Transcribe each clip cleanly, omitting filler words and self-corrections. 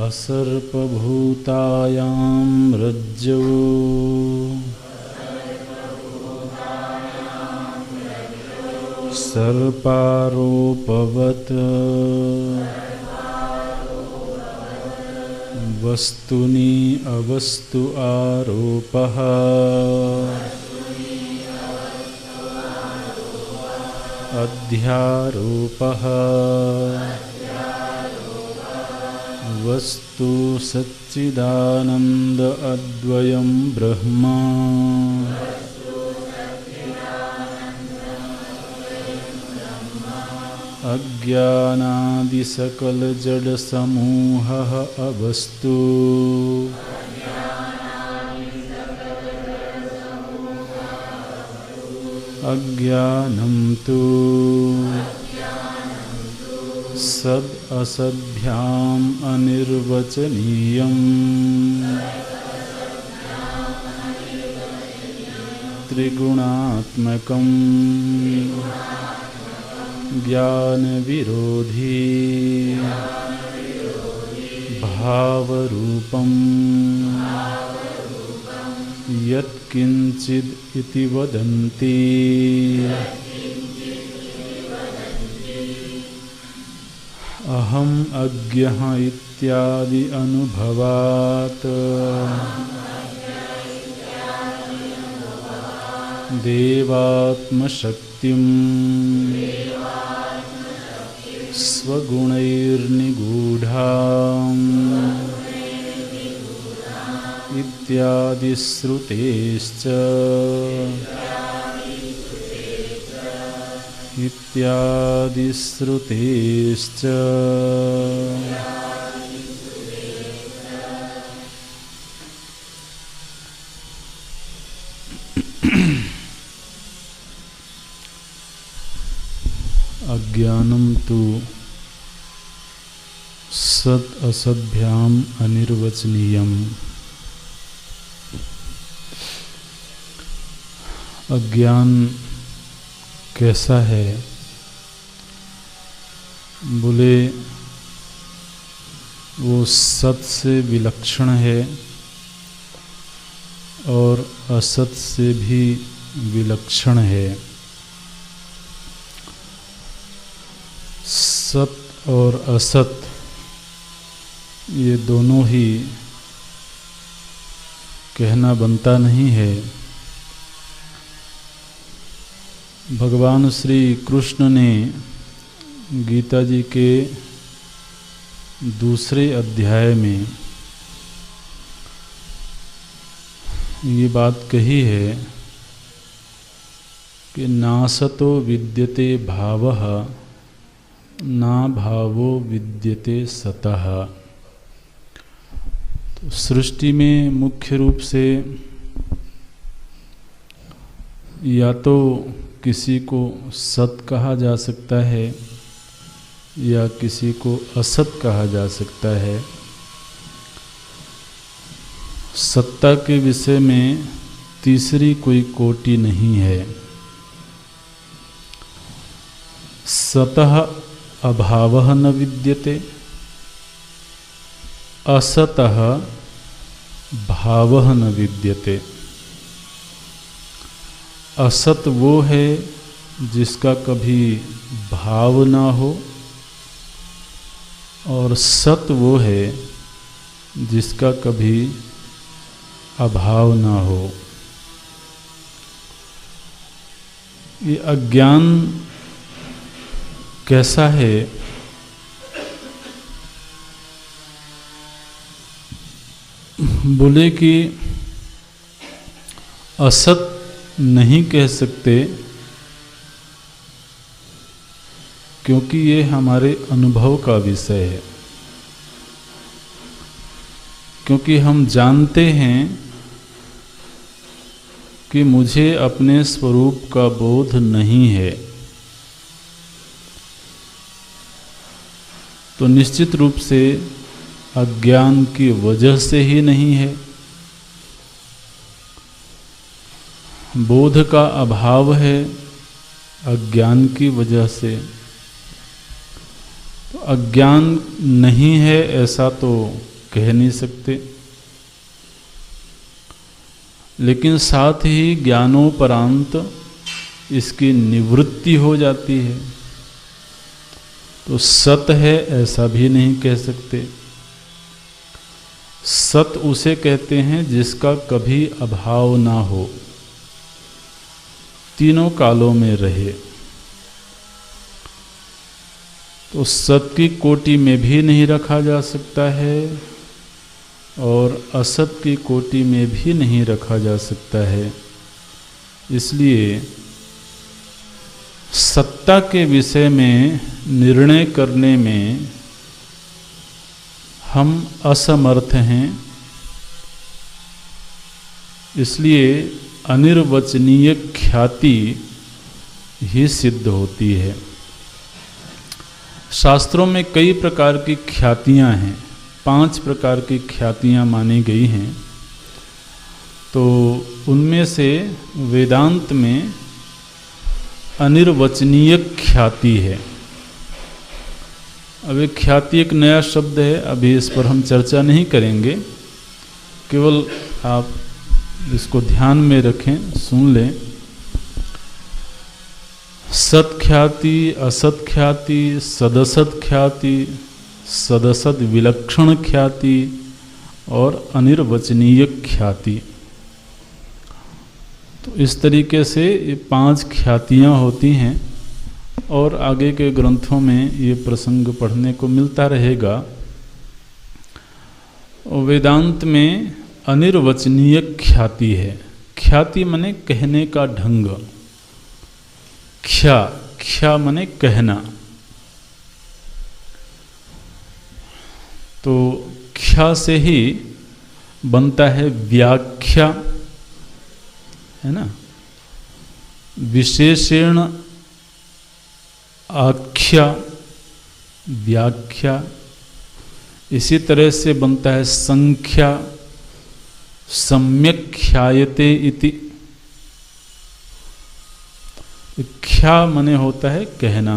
असर्पभूतायां रज्जौ सर्पारोपवत् वस्तुनि अवस्तु आरोपः अध्यारोपः वस्तु सच्चिदानंद अद्वयं ब्रह्म अज्ञानादि सकल जड़ समूहः अवस्तु अज्ञानं तु सद् असद्भ्याम् अनिर्वचनीयम् त्रिगुणात्मकम् ज्ञान विरोधी भावरूपम् यत्किंचिद् इति वदन्ति अहम् अज्ञः इत्यादि अनुभवात् देवात्मशक्तिं स्वगुणैर्निगूढाम् इत्यादि श्रुतेश्च अज्ञानं तु सत् असद्भ्याम् अनिर्वचनीयम्। अज्ञान कैसा है? बोले वो सत से विलक्षण है और असत से भी विलक्षण है। सत और असत ये दोनों ही कहना बनता नहीं है। भगवान श्री कृष्ण ने गीता जी के दूसरे अध्याय में ये बात कही है कि नासतो विद्यते भावः ना भावो विद्यते सतः। तो सृष्टि में मुख्य रूप से या तो किसी को सत कहा जा सकता है या किसी को असत कहा जा सकता है। सत्ता के विषय में तीसरी कोई कोटि नहीं है। सतः अभावः न विद्यते, असतः भावः न विद्यते। असत वो है जिसका कभी भाव ना हो और सत वो है जिसका कभी अभाव ना हो। ये अज्ञान कैसा है? बोले कि असत नहीं कह सकते क्योंकि ये हमारे अनुभव का विषय है। क्योंकि हम जानते हैं कि मुझे अपने स्वरूप का बोध नहीं है, तो निश्चित रूप से अज्ञान की वजह से ही नहीं है। बोध का अभाव है अज्ञान की वजह से। तो अज्ञान नहीं है ऐसा तो कह नहीं सकते, लेकिन साथ ही ज्ञानोपरांत इसकी निवृत्ति हो जाती है। तो सत है ऐसा भी नहीं कह सकते। सत उसे कहते हैं जिसका कभी अभाव ना हो, तीनों कालों में रहे। तो सत की कोटि में भी नहीं रखा जा सकता है और असत की कोटि में भी नहीं रखा जा सकता है। इसलिए सत्ता के विषय में निर्णय करने में हम असमर्थ हैं। इसलिए अनिर्वचनीय ख्याति ही सिद्ध होती है। शास्त्रों में कई प्रकार की ख्यातियाँ हैं, 5 प्रकार की ख्यातियाँ मानी गई हैं। तो उनमें से वेदांत में अनिर्वचनीय ख्याति है। अब एक ख्याति एक नया शब्द है, अभी इस पर हम चर्चा नहीं करेंगे, केवल आप इसको ध्यान में रखें, सुन लें। सत ख्याति, असत ख्याति, सदसत ख्याति, सदसत विलक्षण ख्याति और अनिर्वचनीय ख्याति। तो इस तरीके से ये 5 ख्यातियाँ होती हैं और आगे के ग्रंथों में ये प्रसंग पढ़ने को मिलता रहेगा। वेदांत में अनिर्वचनीय ख्याति है। ख्याति माने कहने का ढंग। ख्या माने कहना। तो ख्या से ही बनता है व्याख्या, है ना। विशेषण आख्या, व्याख्या। इसी तरह से बनता है संख्या, सम्यक ख्यायते इति। ख्या माने होता है कहना,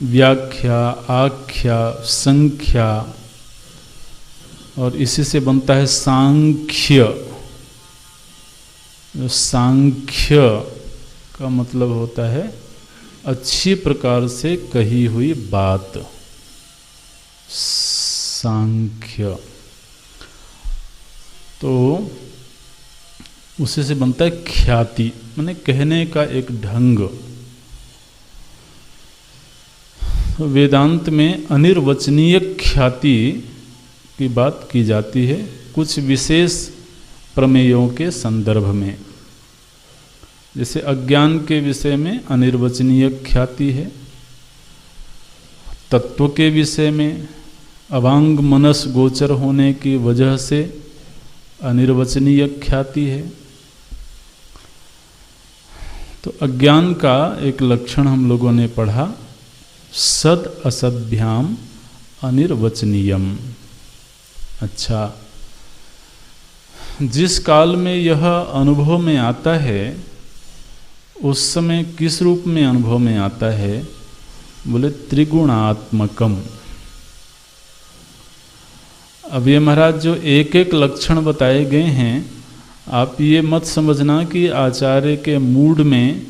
व्याख्या, आख्या, संख्या, और इसी से बनता है सांख्य। सांख्य का मतलब होता है अच्छी प्रकार से कही हुई बात, सांख्य। तो उसी से बनता है ख्याति, माने कहने का एक ढंग। वेदांत में अनिर्वचनीय ख्याति की बात की जाती है कुछ विशेष प्रमेयों के संदर्भ में। जैसे अज्ञान के विषय में अनिर्वचनीय ख्याति है, तत्व के विषय में अवांग मनस गोचर होने की वजह से अनिर्वचनीय ख्याति है। तो अज्ञान का एक लक्षण हम लोगों ने पढ़ा, सद असद्भ्याम अनिर्वचनीयम। अच्छा, जिस काल में यह अनुभव में आता है उस समय किस रूप में अनुभव में आता है? बोले त्रिगुणात्मकम। अब ये महाराज जो एक एक लक्षण बताए गए हैं, आप ये मत समझना कि आचार्य के मूड में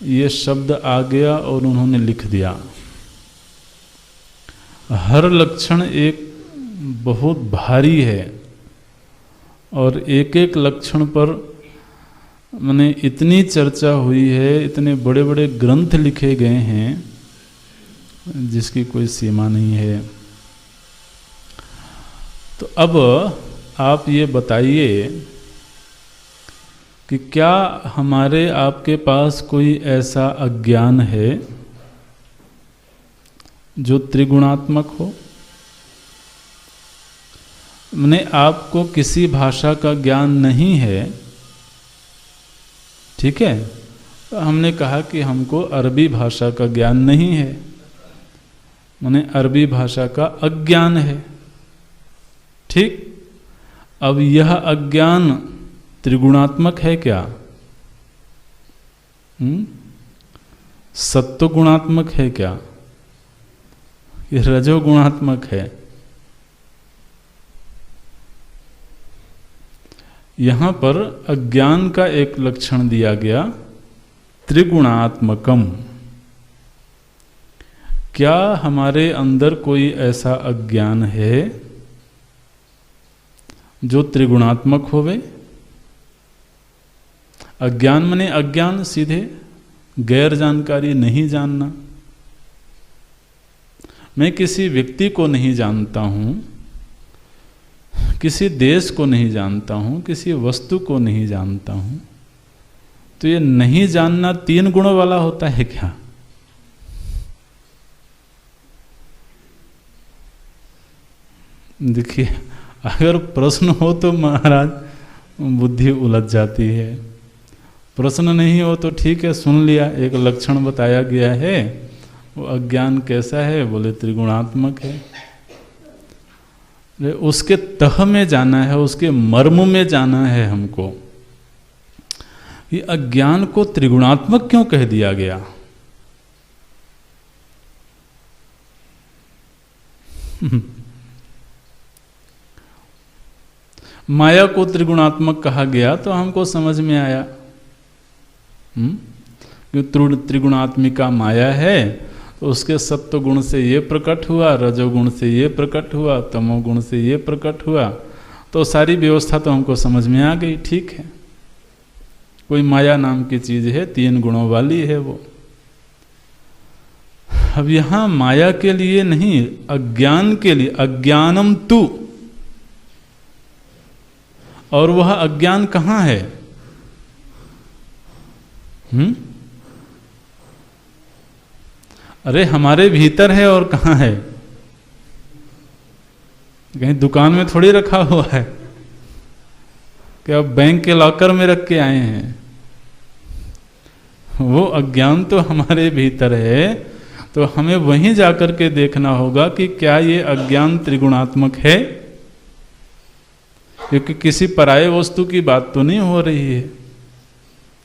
ये शब्द आ गया और उन्होंने लिख दिया। हर लक्षण एक बहुत भारी है और एक एक लक्षण पर माने इतनी चर्चा हुई है, इतने बड़े बड़े ग्रंथ लिखे गए हैं जिसकी कोई सीमा नहीं है। तो अब आप ये बताइए कि क्या हमारे आपके पास कोई ऐसा अज्ञान है जो त्रिगुणात्मक हो? माने आपको किसी भाषा का ज्ञान नहीं है, ठीक है। तो हमने कहा कि हमको अरबी भाषा का ज्ञान नहीं है, माने अरबी भाषा का अज्ञान है, ठीक। अब यह अज्ञान त्रिगुणात्मक है क्या? सत्व गुणात्मक है क्या? ये रजोगुणात्मक है? यहाँ पर अज्ञान का एक लक्षण दिया गया, त्रिगुणात्मकम। क्या हमारे अंदर कोई ऐसा अज्ञान है जो त्रिगुणात्मक होवे? अज्ञान माने अज्ञान सीधे गैर जानकारी, नहीं जानना। मैं किसी व्यक्ति को नहीं जानता हूं, किसी देश को नहीं जानता हूं, किसी वस्तु को नहीं जानता हूं, तो ये नहीं जानना 3 गुणों वाला होता है क्या? देखिए, अगर प्रश्न हो तो महाराज बुद्धि उलझ जाती है, प्रश्न नहीं हो तो ठीक है, सुन लिया, एक लक्षण बताया गया है, वो अज्ञान कैसा है? बोले त्रिगुणात्मक है। उसके तह में जाना है, उसके मर्म में जाना है हमको। ये अज्ञान को त्रिगुणात्मक क्यों कह दिया गया? माया को त्रिगुणात्मक कहा गया तो हमको समझ में आया, त्रिगुणात्मिका माया है तो उसके सत्व गुण से ये प्रकट हुआ, रजोगुण से ये प्रकट हुआ, तमोगुण से ये प्रकट हुआ, तो सारी व्यवस्था तो हमको समझ में आ गई। ठीक है, कोई माया नाम की चीज है, 3 गुणों वाली है वो। अब यहां माया के लिए नहीं, अज्ञान के लिए, अज्ञानम तु, और वह अज्ञान कहां है? अरे हमारे भीतर है, और कहां है? कहीं दुकान में थोड़ी रखा हुआ है, क्या बैंक के लॉकर में रख के आए हैं? वो अज्ञान तो हमारे भीतर है, तो हमें वहीं जाकर के देखना होगा कि क्या ये अज्ञान त्रिगुणात्मक है, क्योंकि किसी पराये वस्तु की बात तो नहीं हो रही है,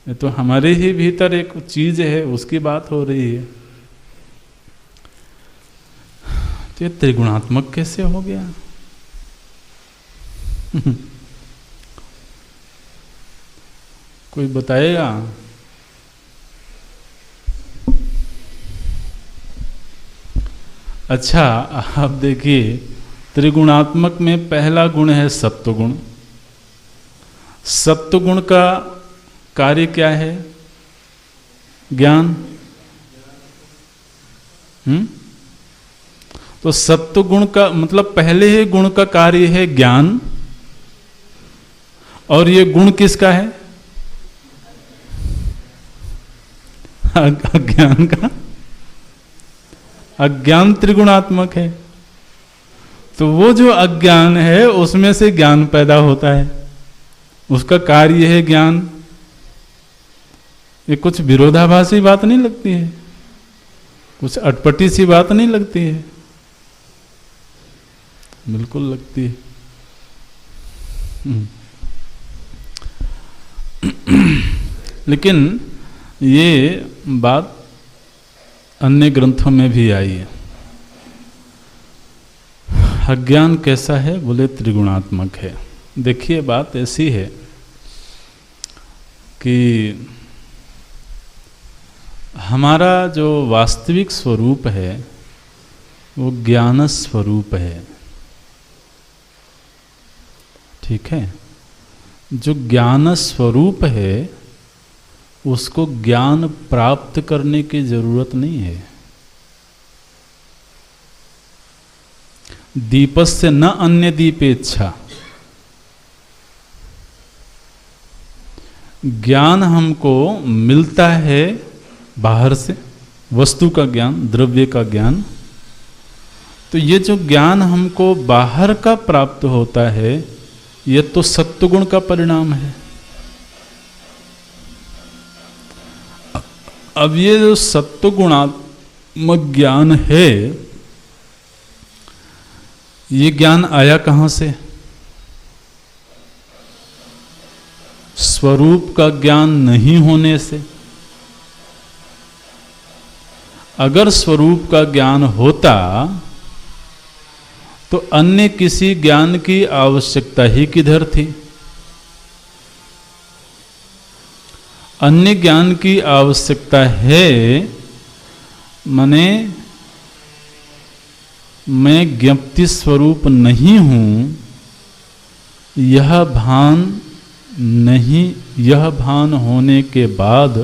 ये तो हमारे ही भीतर एक चीज है, उसकी बात हो रही है। तो ये त्रिगुणात्मक कैसे हो गया? कोई बताएगा? अच्छा, आप देखिए, त्रिगुणात्मक में पहला गुण है सत्वगुण। सत्वगुण का कार्य क्या है? ज्ञान। तो सत्वगुण का मतलब पहले ही गुण का कार्य है ज्ञान, और ये गुण किसका है? अज्ञान का। अज्ञान त्रिगुणात्मक है, तो वो जो अज्ञान है उसमें से ज्ञान पैदा होता है, उसका कार्य है ज्ञान। ये कुछ विरोधाभासी बात नहीं लगती है, कुछ अटपटी सी बात नहीं लगती है, बिल्कुल लगती है। लेकिन ये बात अन्य ग्रंथों में भी आई है। अज्ञान कैसा है? बोले त्रिगुणात्मक है। देखिए, बात ऐसी है कि हमारा जो वास्तविक स्वरूप है वो ज्ञान स्वरूप है। ठीक है, जो ज्ञान स्वरूप है उसको ज्ञान प्राप्त करने की जरूरत नहीं है। दीपस्य न अन्य दीपेच्छा। ज्ञान हमको मिलता है बाहर से, वस्तु का ज्ञान, द्रव्य का ज्ञान। तो ये जो ज्ञान हमको बाहर का प्राप्त होता है, ये तो सत्वगुण का परिणाम है। अब ये जो सत्वगुणात्मक ज्ञान है, ये ज्ञान आया कहां से? स्वरूप का ज्ञान नहीं होने से। अगर स्वरूप का ज्ञान होता तो अन्य किसी ज्ञान की आवश्यकता ही किधर थी? अन्य ज्ञान की आवश्यकता है, माने मैं ज्ञप्ति स्वरूप नहीं हूँ, यह भान होने के बाद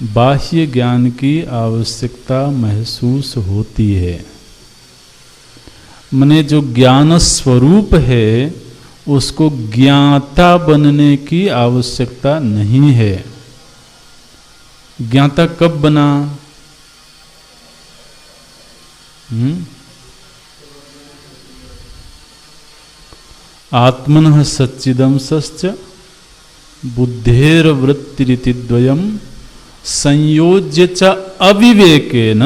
बाह्य ज्ञान की आवश्यकता महसूस होती है। माने जो ज्ञान स्वरूप है उसको ज्ञाता बनने की आवश्यकता नहीं है। ज्ञाता कब बना? आत्मनः सच्चिदंशश्च बुद्धेर्वृत्तिरिति द्वयम् संयोज्य च अविवेकेन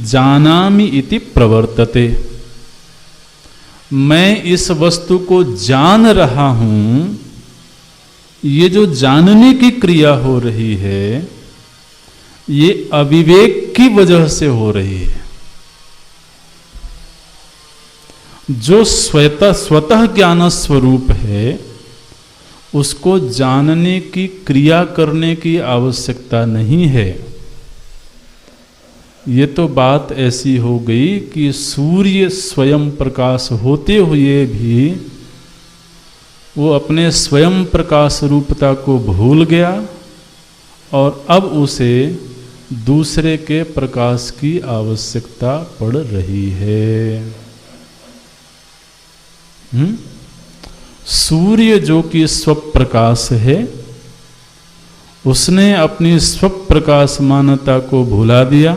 जानामि इति प्रवर्तते। मैं इस वस्तु को जान रहा हूं, ये जो जानने की क्रिया हो रही है ये अविवेक की वजह से हो रही है। जो स्वतः ज्ञान स्वरूप है उसको जानने की क्रिया करने की आवश्यकता नहीं है। ये तो बात ऐसी हो गई कि सूर्य स्वयं प्रकाश होते हुए भी वो अपने स्वयं प्रकाश रूपता को भूल गया और अब उसे दूसरे के प्रकाश की आवश्यकता पड़ रही है। सूर्य जो कि स्वप्रकाश है, उसने अपनी स्वप्रकाशमानता को भुला दिया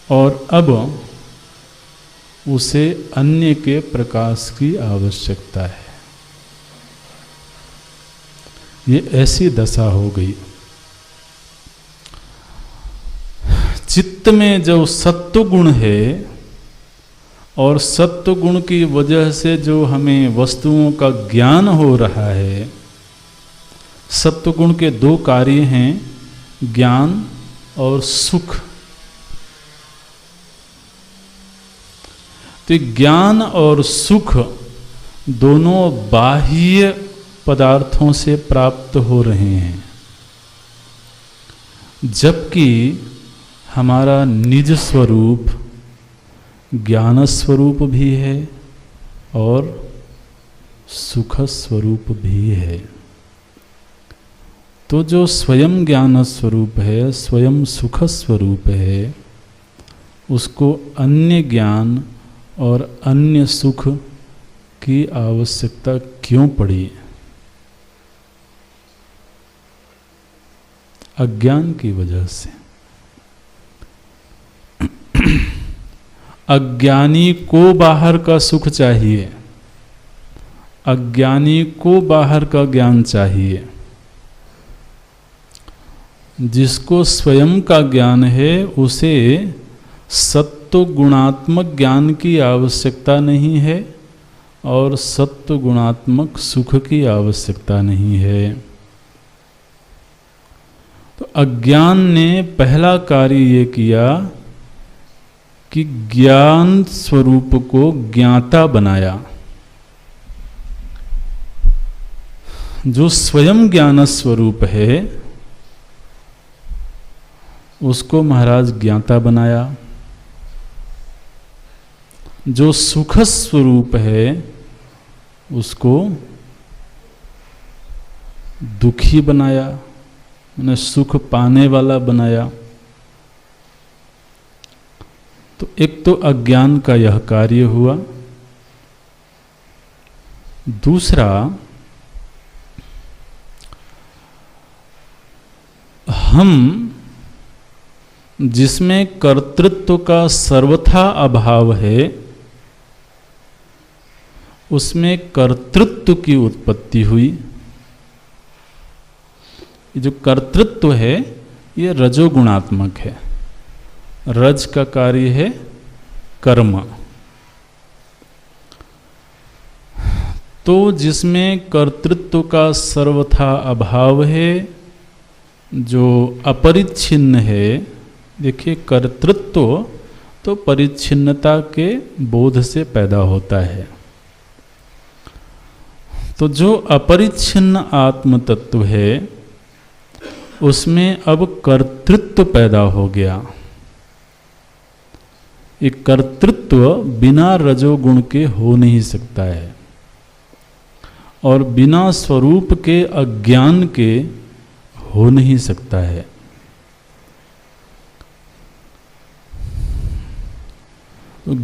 और अब उसे अन्य के प्रकाश की आवश्यकता है। ये ऐसी दशा हो गई। चित्त में जो सत्व गुण है और सत्व गुण की वजह से जो हमें वस्तुओं का ज्ञान हो रहा है, सत्व गुण के दो कार्य हैं, ज्ञान और सुख। तो ज्ञान और सुख दोनों बाह्य पदार्थों से प्राप्त हो रहे हैं, जबकि हमारा निज स्वरूप ज्ञान स्वरूप भी है और सुख स्वरूप भी है। तो जो स्वयं ज्ञान स्वरूप है, स्वयं सुख स्वरूप है, उसको अन्य ज्ञान और अन्य सुख की आवश्यकता क्यों पड़ी? अज्ञान की वजह से। अज्ञानी को बाहर का सुख चाहिए, अज्ञानी को बाहर का ज्ञान चाहिए। जिसको स्वयं का ज्ञान है उसे सत्व गुणात्मक ज्ञान की आवश्यकता नहीं है और सत्व गुणात्मक सुख की आवश्यकता नहीं है। तो अज्ञान ने पहला कार्य ये किया कि ज्ञान स्वरूप को ज्ञाता बनाया। जो स्वयं ज्ञान स्वरूप है उसको महाराज ज्ञाता बनाया। जो सुख स्वरूप है उसको दुखी बनाया, उन्हें सुख पाने वाला बनाया। तो एक तो अज्ञान का यह कार्य हुआ। दूसरा, हम जिसमें कर्तृत्व का सर्वथा अभाव है उसमें कर्तृत्व की उत्पत्ति हुई। ये जो कर्तृत्व है ये रजोगुणात्मक है। रज का कार्य है कर्म। तो जिसमें कर्तृत्व का सर्वथा अभाव है, जो अपरिच्छिन्न है, देखिए कर्तृत्व तो परिच्छिन्नता के बोध से पैदा होता है। तो जो अपरिच्छिन्न आत्म तत्व है उसमें अब कर्तृत्व पैदा हो गया। एक कर्तृत्व बिना रजोगुण के हो नहीं सकता है और बिना स्वरूप के अज्ञान के हो नहीं सकता है।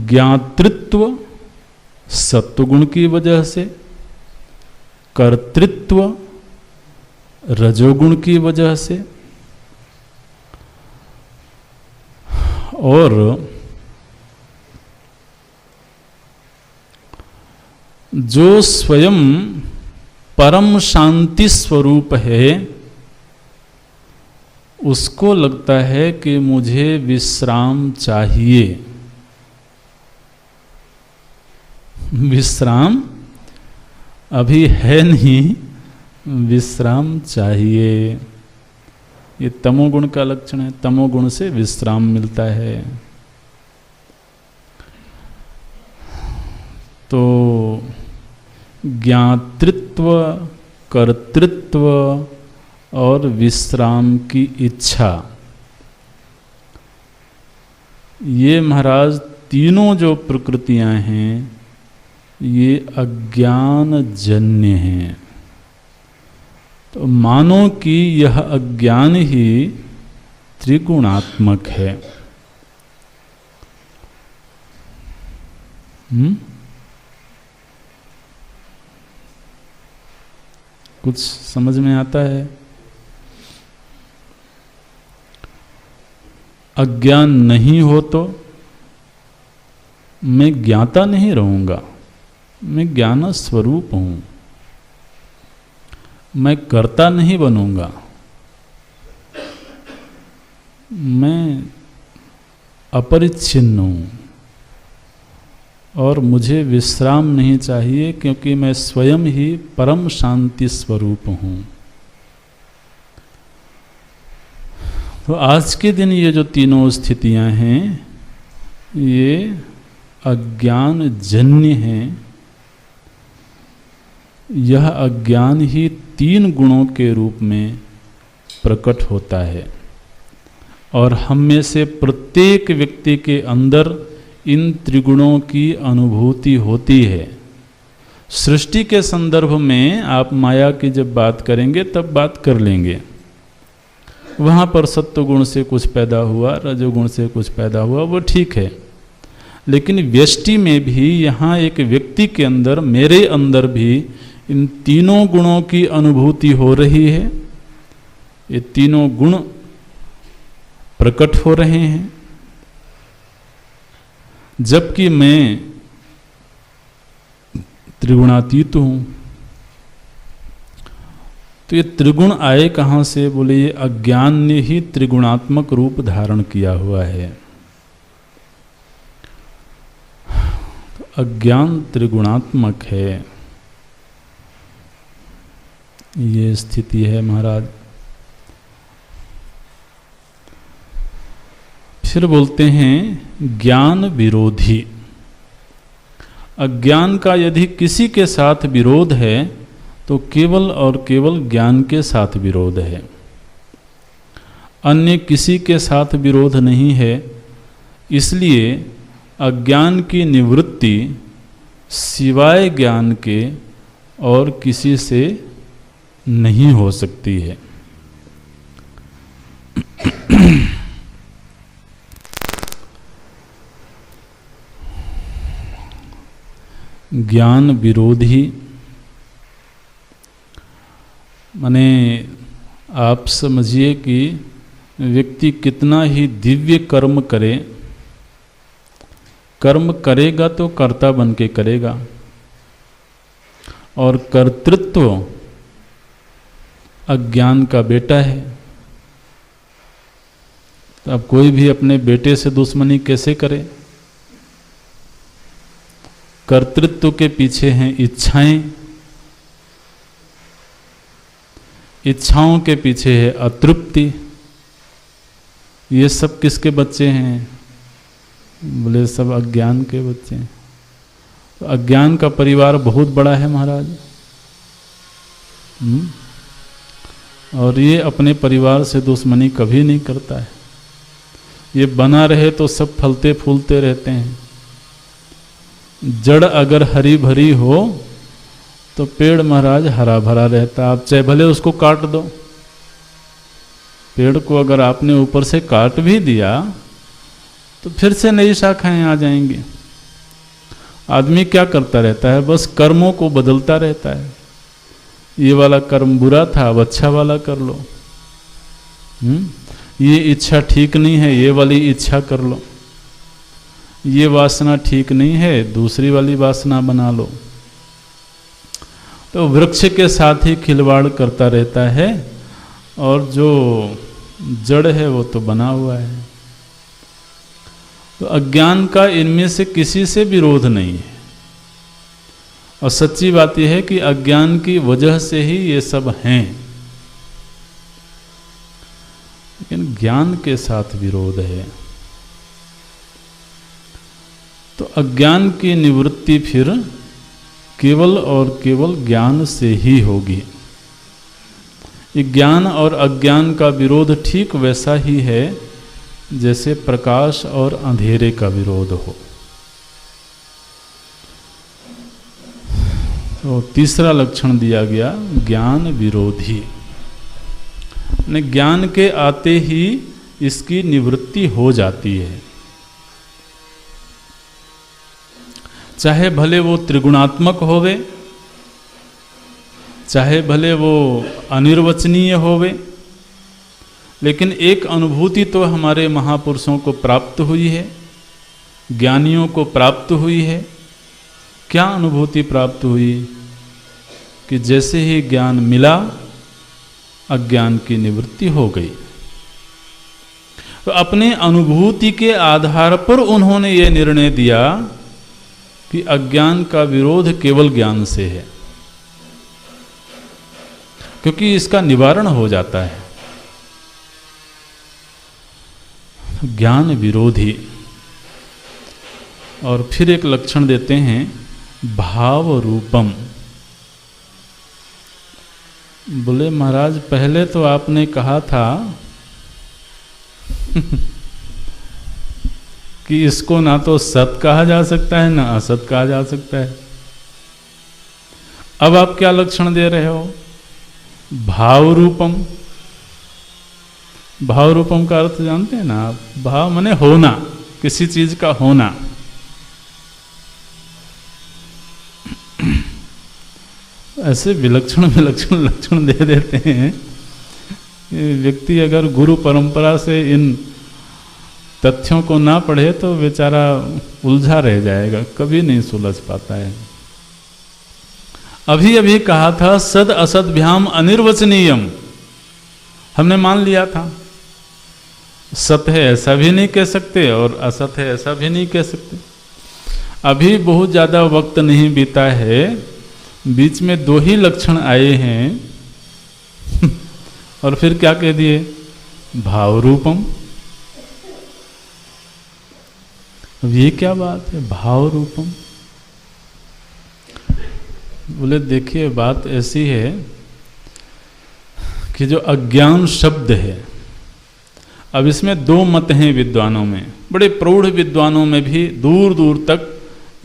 ज्ञातृत्व सत्वगुण की वजह से, कर्तृत्व रजोगुण की वजह से, और जो स्वयं परम शांति स्वरूप है उसको लगता है कि मुझे विश्राम चाहिए। विश्राम अभी है नहीं, विश्राम चाहिए। ये तमोगुण का लक्षण है। तमोगुण से विश्राम मिलता है। तो ज्ञातृत्व, कर्तृत्व और विश्राम की इच्छा, ये महाराज तीनों जो प्रकृतियां हैं ये अज्ञान जन्य हैं। तो मानो कि यह अज्ञान ही त्रिगुणात्मक है। कुछ समझ में आता है? अज्ञान नहीं हो तो मैं ज्ञाता नहीं रहूंगा, मैं ज्ञान स्वरूप हूं। मैं कर्ता नहीं बनूंगा, मैं अपरिच्छिन्न हूं और मुझे विश्राम नहीं चाहिए क्योंकि मैं स्वयं ही परम शांति स्वरूप हूं। तो आज के दिन ये जो तीनों स्थितियां हैं ये अज्ञान जन्य हैं। यह अज्ञान ही तीन गुणों के रूप में प्रकट होता है और हम में से प्रत्येक व्यक्ति के अंदर इन त्रिगुणों की अनुभूति होती है। सृष्टि के संदर्भ में आप माया की जब बात करेंगे तब बात कर लेंगे। वहाँ पर सत्वगुण से कुछ पैदा हुआ, रजोगुण से कुछ पैदा हुआ, वो ठीक है। लेकिन व्यष्टि में भी यहाँ एक व्यक्ति के अंदर, मेरे अंदर भी इन तीनों गुणों की अनुभूति हो रही है। ये तीनों गुण प्रकट हो रहे हैं, जबकि मैं त्रिगुणातीत हूं। तो ये त्रिगुण आए कहां से? बोले ये अज्ञान ने ही त्रिगुणात्मक रूप धारण किया हुआ है। तो अज्ञान त्रिगुणात्मक है, ये स्थिति है महाराज। फिर बोलते हैं ज्ञान विरोधी। अज्ञान का यदि किसी के साथ विरोध है तो केवल और केवल ज्ञान के साथ विरोध है, अन्य किसी के साथ विरोध नहीं है। इसलिए अज्ञान की निवृत्ति सिवाय ज्ञान के और किसी से नहीं हो सकती है। ज्ञान विरोधी माने आप समझिए कि व्यक्ति कितना ही दिव्य कर्म करे, कर्म करेगा तो कर्ता बन के करेगा, और कर्तृत्व अज्ञान का बेटा है। तो अब कोई भी अपने बेटे से दुश्मनी कैसे करे? कर्तृत्व के पीछे हैं इच्छाएं, इच्छाओं के पीछे है अतृप्ति। ये सब किसके बच्चे हैं? बोले सब अज्ञान के बच्चे हैं। तो अज्ञान का परिवार बहुत बड़ा है महाराज। और ये अपने परिवार से दुश्मनी कभी नहीं करता है। ये बना रहे तो सब फलते फूलते रहते हैं। जड़ अगर हरी भरी हो तो पेड़ महाराज हरा भरा रहता। आप चाहे भले उसको काट दो, पेड़ को अगर आपने ऊपर से काट भी दिया तो फिर से नई शाखाएं आ जाएंगी। आदमी क्या करता रहता है? बस कर्मों को बदलता रहता है। ये वाला कर्म बुरा था, अब अच्छा वाला कर लो। ये इच्छा ठीक नहीं है, ये वाली इच्छा कर लो। ये वासना ठीक नहीं है, दूसरी वाली वासना बना लो। तो वृक्ष के साथ ही खिलवाड़ करता रहता है, और जो जड़ है वो तो बना हुआ है। तो अज्ञान का इनमें से किसी से विरोध नहीं है। और सच्ची बात यह है कि अज्ञान की वजह से ही ये सब हैं, लेकिन ज्ञान के साथ विरोध है। तो अज्ञान की निवृत्ति फिर केवल और केवल ज्ञान से ही होगी। ये ज्ञान और अज्ञान का विरोध ठीक वैसा ही है जैसे प्रकाश और अंधेरे का विरोध हो। तो तीसरा लक्षण दिया गया ज्ञान विरोधी। ज्ञान के आते ही इसकी निवृत्ति हो जाती है, चाहे भले वो त्रिगुणात्मक होवे, चाहे भले वो अनिर्वचनीय होवे, लेकिन एक अनुभूति तो हमारे महापुरुषों को प्राप्त हुई है, ज्ञानियों को प्राप्त हुई है। क्या अनुभूति प्राप्त हुई? कि जैसे ही ज्ञान मिला अज्ञान की निवृत्ति हो गई। तो अपने अनुभूति के आधार पर उन्होंने ये निर्णय दिया कि अज्ञान का विरोध केवल ज्ञान से है, क्योंकि इसका निवारण हो जाता है। ज्ञान विरोधी। और फिर एक लक्षण देते हैं भाव रूपम। बोले महाराज पहले तो आपने कहा था कि इसको ना तो सत कहा जा सकता है ना असत कहा जा सकता है। अब आप क्या लक्षण दे रहे हो? भाव रूपम। भाव रूपम का अर्थ जानते हैं ना आप? भाव माने होना, किसी चीज का होना। ऐसे विलक्षण विलक्षण लक्षण दे देते हैं। व्यक्ति अगर गुरु परंपरा से इन तथ्यों को ना पढ़े तो बेचारा उलझा रह जाएगा, कभी नहीं सुलझ पाता है। अभी अभी कहा था सद असद भ्याम अनिर्वचनीयम, हमने मान लिया था। सत है ऐसा भी नहीं कह सकते और असत है ऐसा भी नहीं कह सकते। अभी बहुत ज्यादा वक्त नहीं बीता है, बीच में दो ही लक्षण आए हैं और फिर क्या कह दिए? भाव रूपम। अब ये क्या बात है भाव रूपम? बोले देखिए बात ऐसी है कि जो अज्ञान शब्द है, अब इसमें दो मत हैं विद्वानों में, बड़े प्रौढ़ विद्वानों में भी दूर दूर तक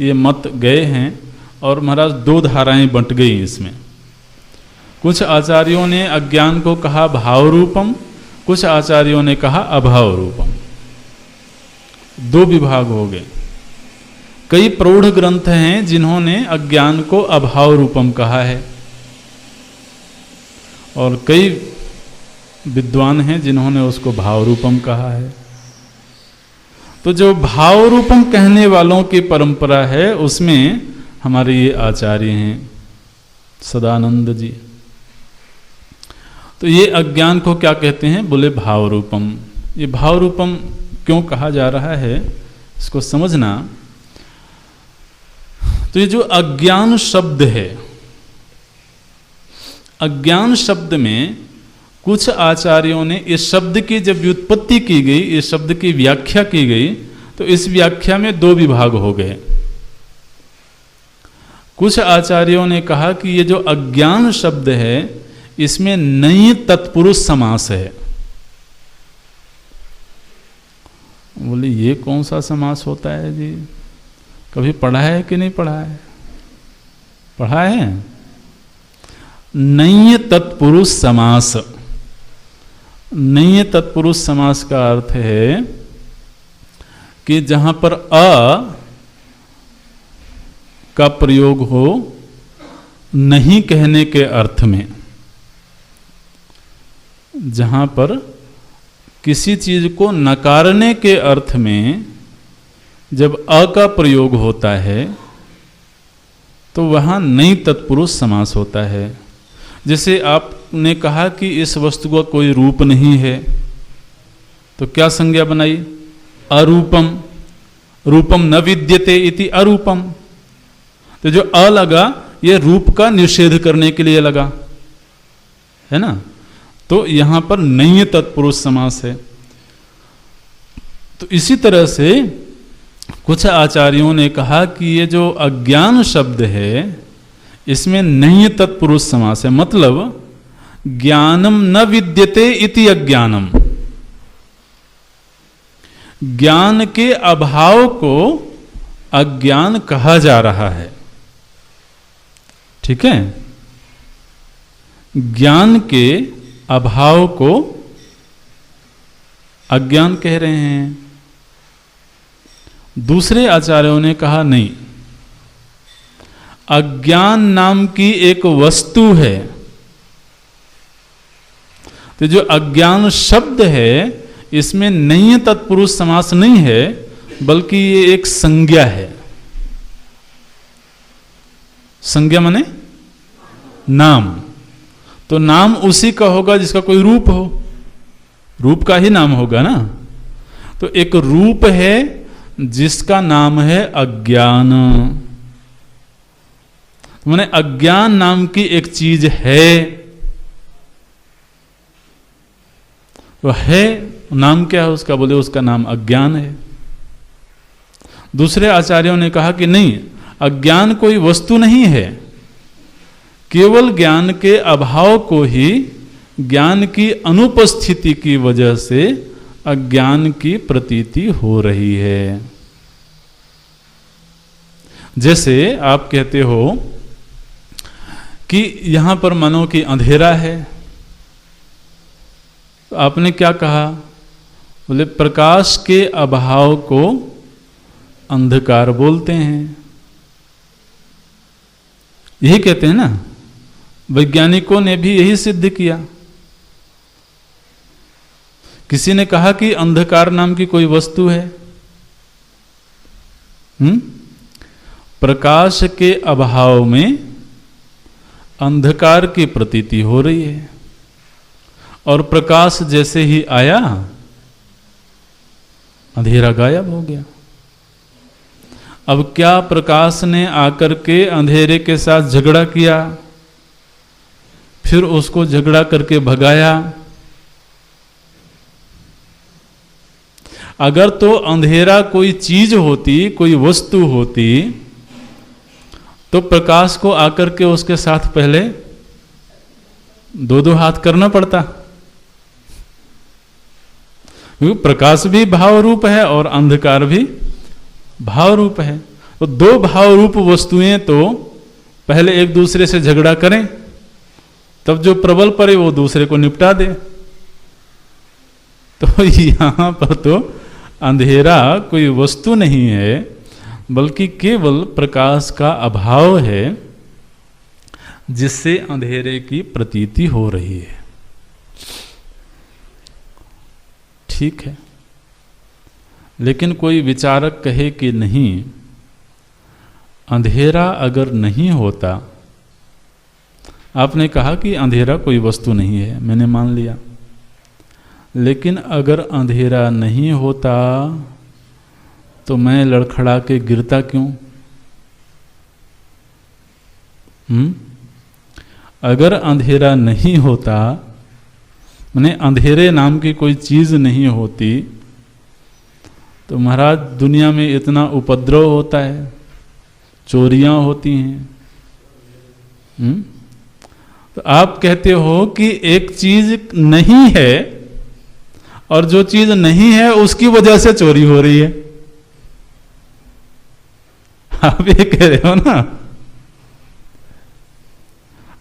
ये मत गए हैं। और महाराज दो धाराएं बंट गई इसमें। कुछ आचार्यों ने अज्ञान को कहा भाव रूपम, कुछ आचार्यों ने कहा अभाव रूपम। दो विभाग हो गए। कई प्रौढ़ ग्रंथ हैं जिन्होंने अज्ञान को अभाव रूपम कहा है, और कई विद्वान हैं जिन्होंने उसको भाव रूपम कहा है। तो जो भाव रूपम कहने वालों की परंपरा है उसमें हमारे ये आचार्य हैं सदानंद जी। तो ये अज्ञान को क्या कहते हैं? बोले भाव रूपम। ये भाव रूपम क्यों कहा जा रहा है इसको समझना। तो ये जो अज्ञान शब्द है, अज्ञान शब्द में कुछ आचार्यों ने इस शब्द की जब व्युत्पत्ति की गई, इस शब्द की व्याख्या की गई, तो इस व्याख्या में दो विभाग हो गए। कुछ आचार्यों ने कहा कि ये जो अज्ञान शब्द है इसमें नई तत्पुरुष समास है। बोले ये कौन सा समास होता है जी, कभी पढ़ा है कि नहीं पढ़ा है? पढ़ा है। नई तत्पुरुष समास। नई तत्पुरुष समास का अर्थ है कि जहां पर अ का प्रयोग हो नहीं कहने के अर्थ में, जहां पर किसी चीज को नकारने के अर्थ में जब अ का प्रयोग होता है तो वहां नई तत्पुरुष समास होता है। जैसे आपने कहा कि इस वस्तु का कोई रूप नहीं है, तो क्या संज्ञा बनाई? अरूपम। रूपम न विद्यते इति अरूपम। तो जो अ लगा ये रूप का निषेध करने के लिए लगा, है ना? तो यहां पर नई तत्पुरुष समास है। तो इसी तरह से कुछ आचार्यों ने कहा कि ये जो अज्ञान शब्द है इसमें नई तत्पुरुष समास है, मतलब ज्ञानम न विद्यते इति अज्ञानम। ज्ञान के अभाव को अज्ञान कहा जा रहा है। ठीक है? ज्ञान के अभाव को अज्ञान कह रहे हैं। दूसरे आचार्यों ने कहा नहीं, अज्ञान नाम की एक वस्तु है। तो जो अज्ञान शब्द है इसमें नई तत्पुरुष समास नहीं है, बल्कि ये एक संज्ञा है। संज्ञा माने नाम। तो नाम उसी का होगा जिसका कोई रूप हो, रूप का ही नाम होगा ना। तो एक रूप है जिसका नाम है अज्ञान। माने अज्ञान नाम की एक चीज है, तो है नाम क्या है उसका? बोले उसका नाम अज्ञान है। दूसरे आचार्यों ने कहा कि नहीं, अज्ञान कोई वस्तु नहीं है, केवल ज्ञान के अभाव को ही ज्ञान की अनुपस्थिति की वजह से अज्ञान की प्रतीति हो रही है। जैसे आप कहते हो कि यहां पर मानो कि अंधेरा है, तो आपने क्या कहा? बोले प्रकाश के अभाव को अंधकार बोलते हैं। यही कहते हैं ना, वैज्ञानिकों ने भी यही सिद्ध किया। किसी ने कहा कि अंधकार नाम की कोई वस्तु है? प्रकाश के अभाव में अंधकार की प्रतीति हो रही है, और प्रकाश जैसे ही आया अंधेरा गायब हो गया। अब क्या प्रकाश ने आकर के अंधेरे के साथ झगड़ा किया, फिर उसको झगड़ा करके भगाया? अगर तो अंधेरा कोई चीज होती, कोई वस्तु होती, तो प्रकाश को आकर के उसके साथ पहले दो हाथ करना पड़ता, क्योंकि प्रकाश भी भाव रूप है और अंधकार भी भाव रूप है। तो दो भाव रूप वस्तुएं तो पहले एक दूसरे से झगड़ा करें, तब जो प्रबल पड़े वो दूसरे को निपटा दे। तो यहां पर तो अंधेरा कोई वस्तु नहीं है, बल्कि केवल प्रकाश का अभाव है, जिससे अंधेरे की प्रतीति हो रही है। ठीक है, लेकिन कोई विचारक कहे कि नहीं, अंधेरा अगर नहीं होता, आपने कहा कि अंधेरा कोई वस्तु नहीं है, मैंने मान लिया, लेकिन अगर अंधेरा नहीं होता तो मैं लड़खड़ा के गिरता क्यों? अगर अंधेरा नहीं होता, माने अंधेरे नाम की कोई चीज नहीं होती, तो महाराज दुनिया में इतना उपद्रव होता है, चोरियां होती हैं, तो आप कहते हो कि एक चीज नहीं है और जो चीज नहीं है उसकी वजह से चोरी हो रही है। आप ये कह रहे हो ना।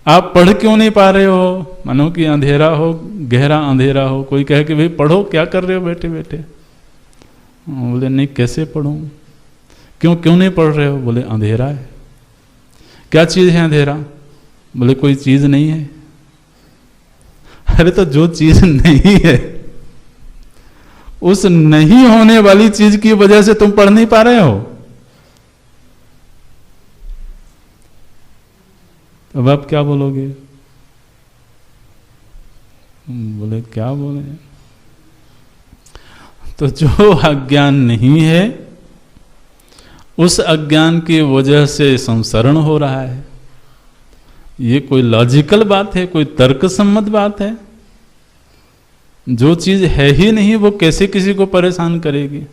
आप पढ़ क्यों नहीं पा रहे हो? मानो कि अंधेरा हो, गहरा अंधेरा हो, कोई कहे कि भाई पढ़ो, क्या कर रहे हो बैठे बैठे? बोले नहीं, कैसे पढ़ूं? क्यों नहीं पढ़ रहे हो? बोले अंधेरा है। क्या चीज है अंधेरा? बोले कोई चीज नहीं है। अरे तो जो चीज नहीं है उस नहीं होने वाली चीज की वजह से तुम पढ़ नहीं पा रहे हो। अब आप क्या बोलोगे? बोले क्या बोले? तो जो अज्ञान नहीं है उस अज्ञान की वजह से संसरण हो रहा है। ये कोई लॉजिकल बात है? कोई तर्कसम्मत बात है? जो चीज है ही नहीं वो कैसे किसी को परेशान करेगी?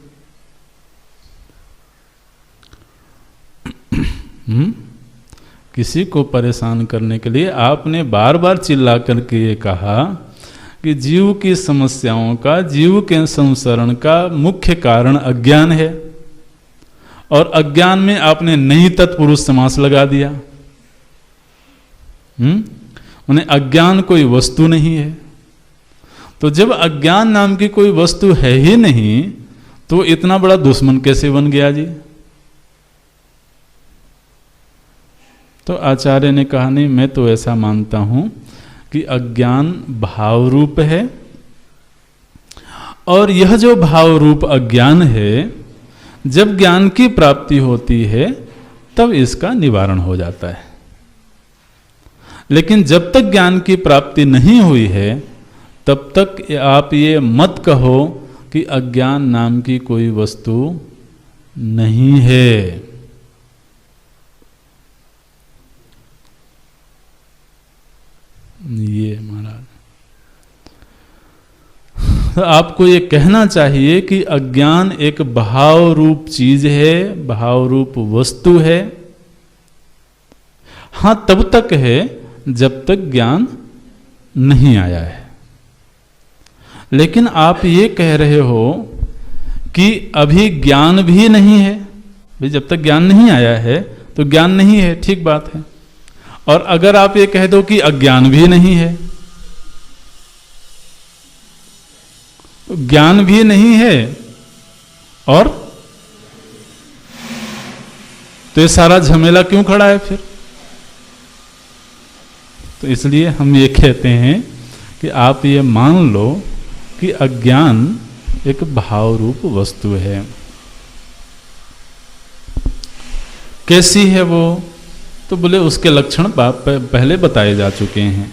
किसी को परेशान करने के लिए आपने बार बार चिल्ला करके ये कहा कि जीव की समस्याओं का, जीव के संसरण का मुख्य कारण अज्ञान है, और अज्ञान में आपने नहीं तत्पुरुष समास लगा दिया। उन्हें अज्ञान कोई वस्तु नहीं है। तो जब अज्ञान नाम की कोई वस्तु है ही नहीं तो इतना बड़ा दुश्मन कैसे बन गया जी? तो आचार्य ने कहा नहीं, मैं तो ऐसा मानता हूं कि अज्ञान भाव रूप है, और यह जो भाव रूप अज्ञान है जब ज्ञान की प्राप्ति होती है तब इसका निवारण हो जाता है। लेकिन जब तक ज्ञान की प्राप्ति नहीं हुई है तब तक आप ये मत कहो कि अज्ञान नाम की कोई वस्तु नहीं है। ये महाराज, तो आपको ये कहना चाहिए कि अज्ञान एक भाव रूप चीज है, भाव रूप वस्तु है। हां, तब तक है जब तक ज्ञान नहीं आया है। लेकिन आप ये कह रहे हो कि अभी ज्ञान भी नहीं है। भाई जब तक ज्ञान नहीं आया है तो ज्ञान नहीं है, ठीक बात है। और अगर आप ये कह दो कि अज्ञान भी नहीं है, तो ज्ञान भी नहीं है और तो ये सारा झमेला क्यों खड़ा है फिर? तो इसलिए हम ये कहते हैं कि आप ये मान लो कि अज्ञान एक भाव रूप वस्तु है। कैसी है वो? तो बोले उसके लक्षण पहले बताए जा चुके हैं।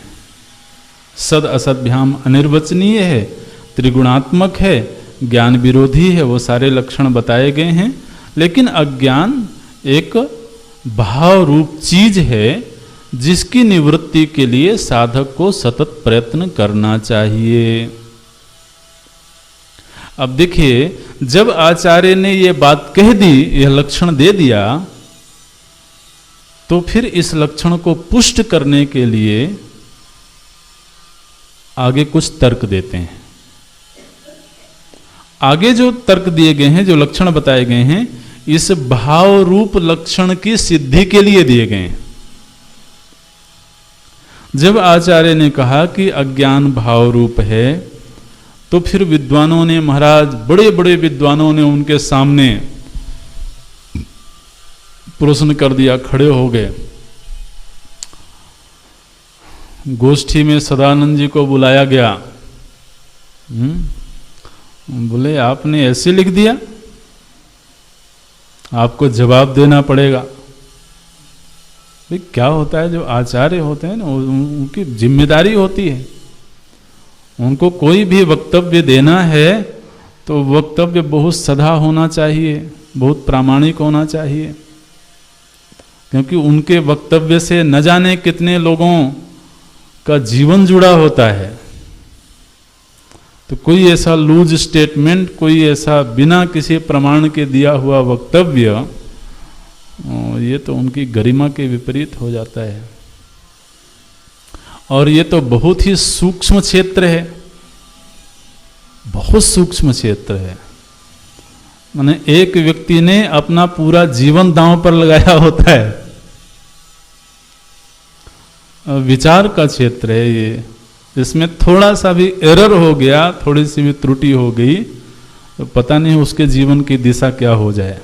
सद असद्भ्याम अनिर्वचनीय है, त्रिगुणात्मक है, ज्ञान विरोधी है, वो सारे लक्षण बताए गए हैं। लेकिन अज्ञान एक भाव रूप चीज है जिसकी निवृत्ति के लिए साधक को सतत प्रयत्न करना चाहिए। अब देखिए, जब आचार्य ने ये बात कह दी, यह लक्षण दे दिया, तो फिर इस लक्षण को पुष्ट करने के लिए आगे कुछ तर्क देते हैं। आगे जो तर्क दिए गए हैं, जो लक्षण बताए गए हैं, इस भाव रूप लक्षण की सिद्धि के लिए दिए गए हैं। जब आचार्य ने कहा कि अज्ञान भाव रूप है, तो फिर विद्वानों ने, महाराज बड़े बड़े विद्वानों ने उनके सामने प्रश्न कर दिया, खड़े हो गए। गोष्ठी में सदानंद जी को बुलाया गया। बोले आपने ऐसे लिख दिया, आपको जवाब देना पड़ेगा। भाई क्या होता है, जो आचार्य होते हैं ना, उनकी जिम्मेदारी होती है। उनको कोई भी वक्तव्य देना है तो वक्तव्य बहुत सदा होना चाहिए, बहुत प्रामाणिक होना चाहिए, क्योंकि उनके वक्तव्य से न जाने कितने लोगों का जीवन जुड़ा होता है। तो कोई ऐसा लूज स्टेटमेंट, कोई ऐसा बिना किसी प्रमाण के दिया हुआ वक्तव्य, ये तो उनकी गरिमा के विपरीत हो जाता है। और ये तो बहुत ही सूक्ष्म क्षेत्र है, बहुत सूक्ष्म क्षेत्र है। माने एक व्यक्ति ने अपना पूरा जीवन दांव पर लगाया होता है। विचार का क्षेत्र है ये, इसमें थोड़ा सा भी एरर हो गया, थोड़ी सी भी त्रुटि हो गई तो पता नहीं उसके जीवन की दिशा क्या हो जाए।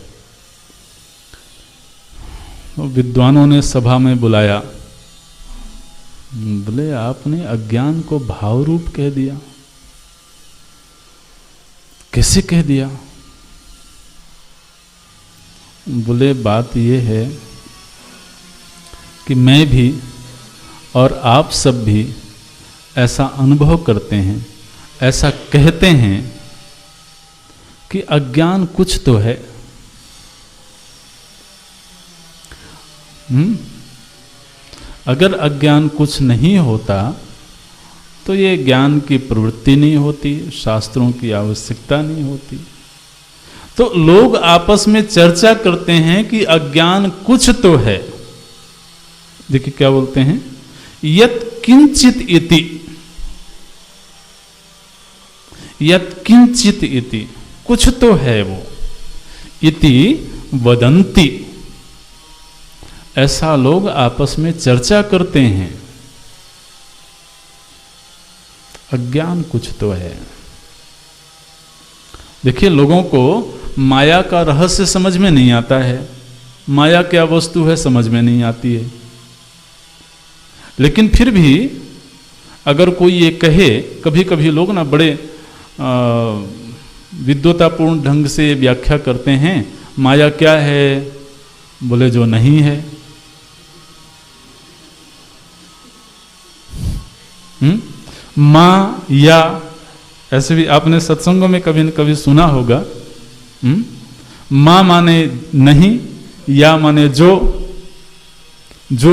तो विद्वानों ने सभा में बुलाया, बोले आपने अज्ञान को भाव रूप कह दिया, कैसे कह दिया? बोले बात यह है कि मैं भी और आप सब भी ऐसा अनुभव करते हैं, ऐसा कहते हैं कि अज्ञान कुछ तो है। अगर अज्ञान कुछ नहीं होता तो ये ज्ञान की प्रवृत्ति नहीं होती, शास्त्रों की आवश्यकता नहीं होती। तो लोग आपस में चर्चा करते हैं कि अज्ञान कुछ तो है। देखिए क्या बोलते हैं, यत् किंचित इति, यत् किंचित इति, कुछ तो है वो, इति वदंती, ऐसा लोग आपस में चर्चा करते हैं। अज्ञान कुछ तो है। देखिए लोगों को माया का रहस्य समझ में नहीं आता है, माया क्या वस्तु है समझ में नहीं आती है। लेकिन फिर भी अगर कोई ये कहे, कभी कभी लोग ना बड़े विद्वतापूर्ण ढंग से व्याख्या करते हैं, माया क्या है? बोले जो नहीं है। माँ या, ऐसे भी आपने सत्संगों में कभी न कभी सुना होगा। माँ माने नहीं, या माने जो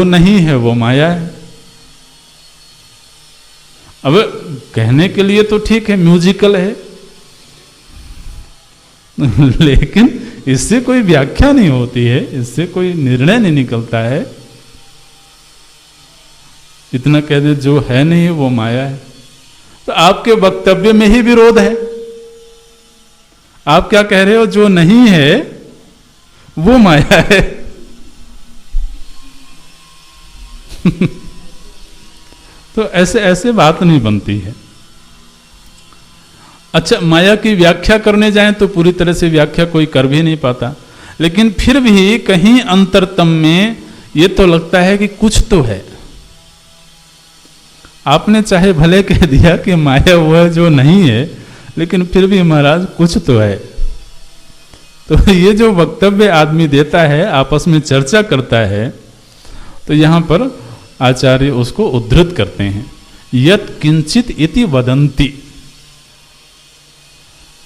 नहीं है वो माया है। अब कहने के लिए तो ठीक है, म्यूजिकल है, लेकिन इससे कोई व्याख्या नहीं होती है, इससे कोई निर्णय नहीं निकलता है। इतना कह दे जो है नहीं वो माया है, तो आपके वक्तव्य में ही विरोध है। आप क्या कह रहे हो, जो नहीं है वो माया है। तो ऐसे ऐसे बात नहीं बनती है। अच्छा, माया की व्याख्या करने जाएं तो पूरी तरह से व्याख्या कोई कर भी नहीं पाता, लेकिन फिर भी कहीं अंतरतम में ये तो लगता है कि कुछ तो है। आपने चाहे भले कह दिया कि माया वो है जो नहीं है, लेकिन फिर भी महाराज कुछ तो है। तो ये जो वक्तव्य आदमी देता है, आपस में चर्चा करता है, तो यहां पर आचार्य उसको उद्धृत करते हैं, यत् किंचित इति वदंती।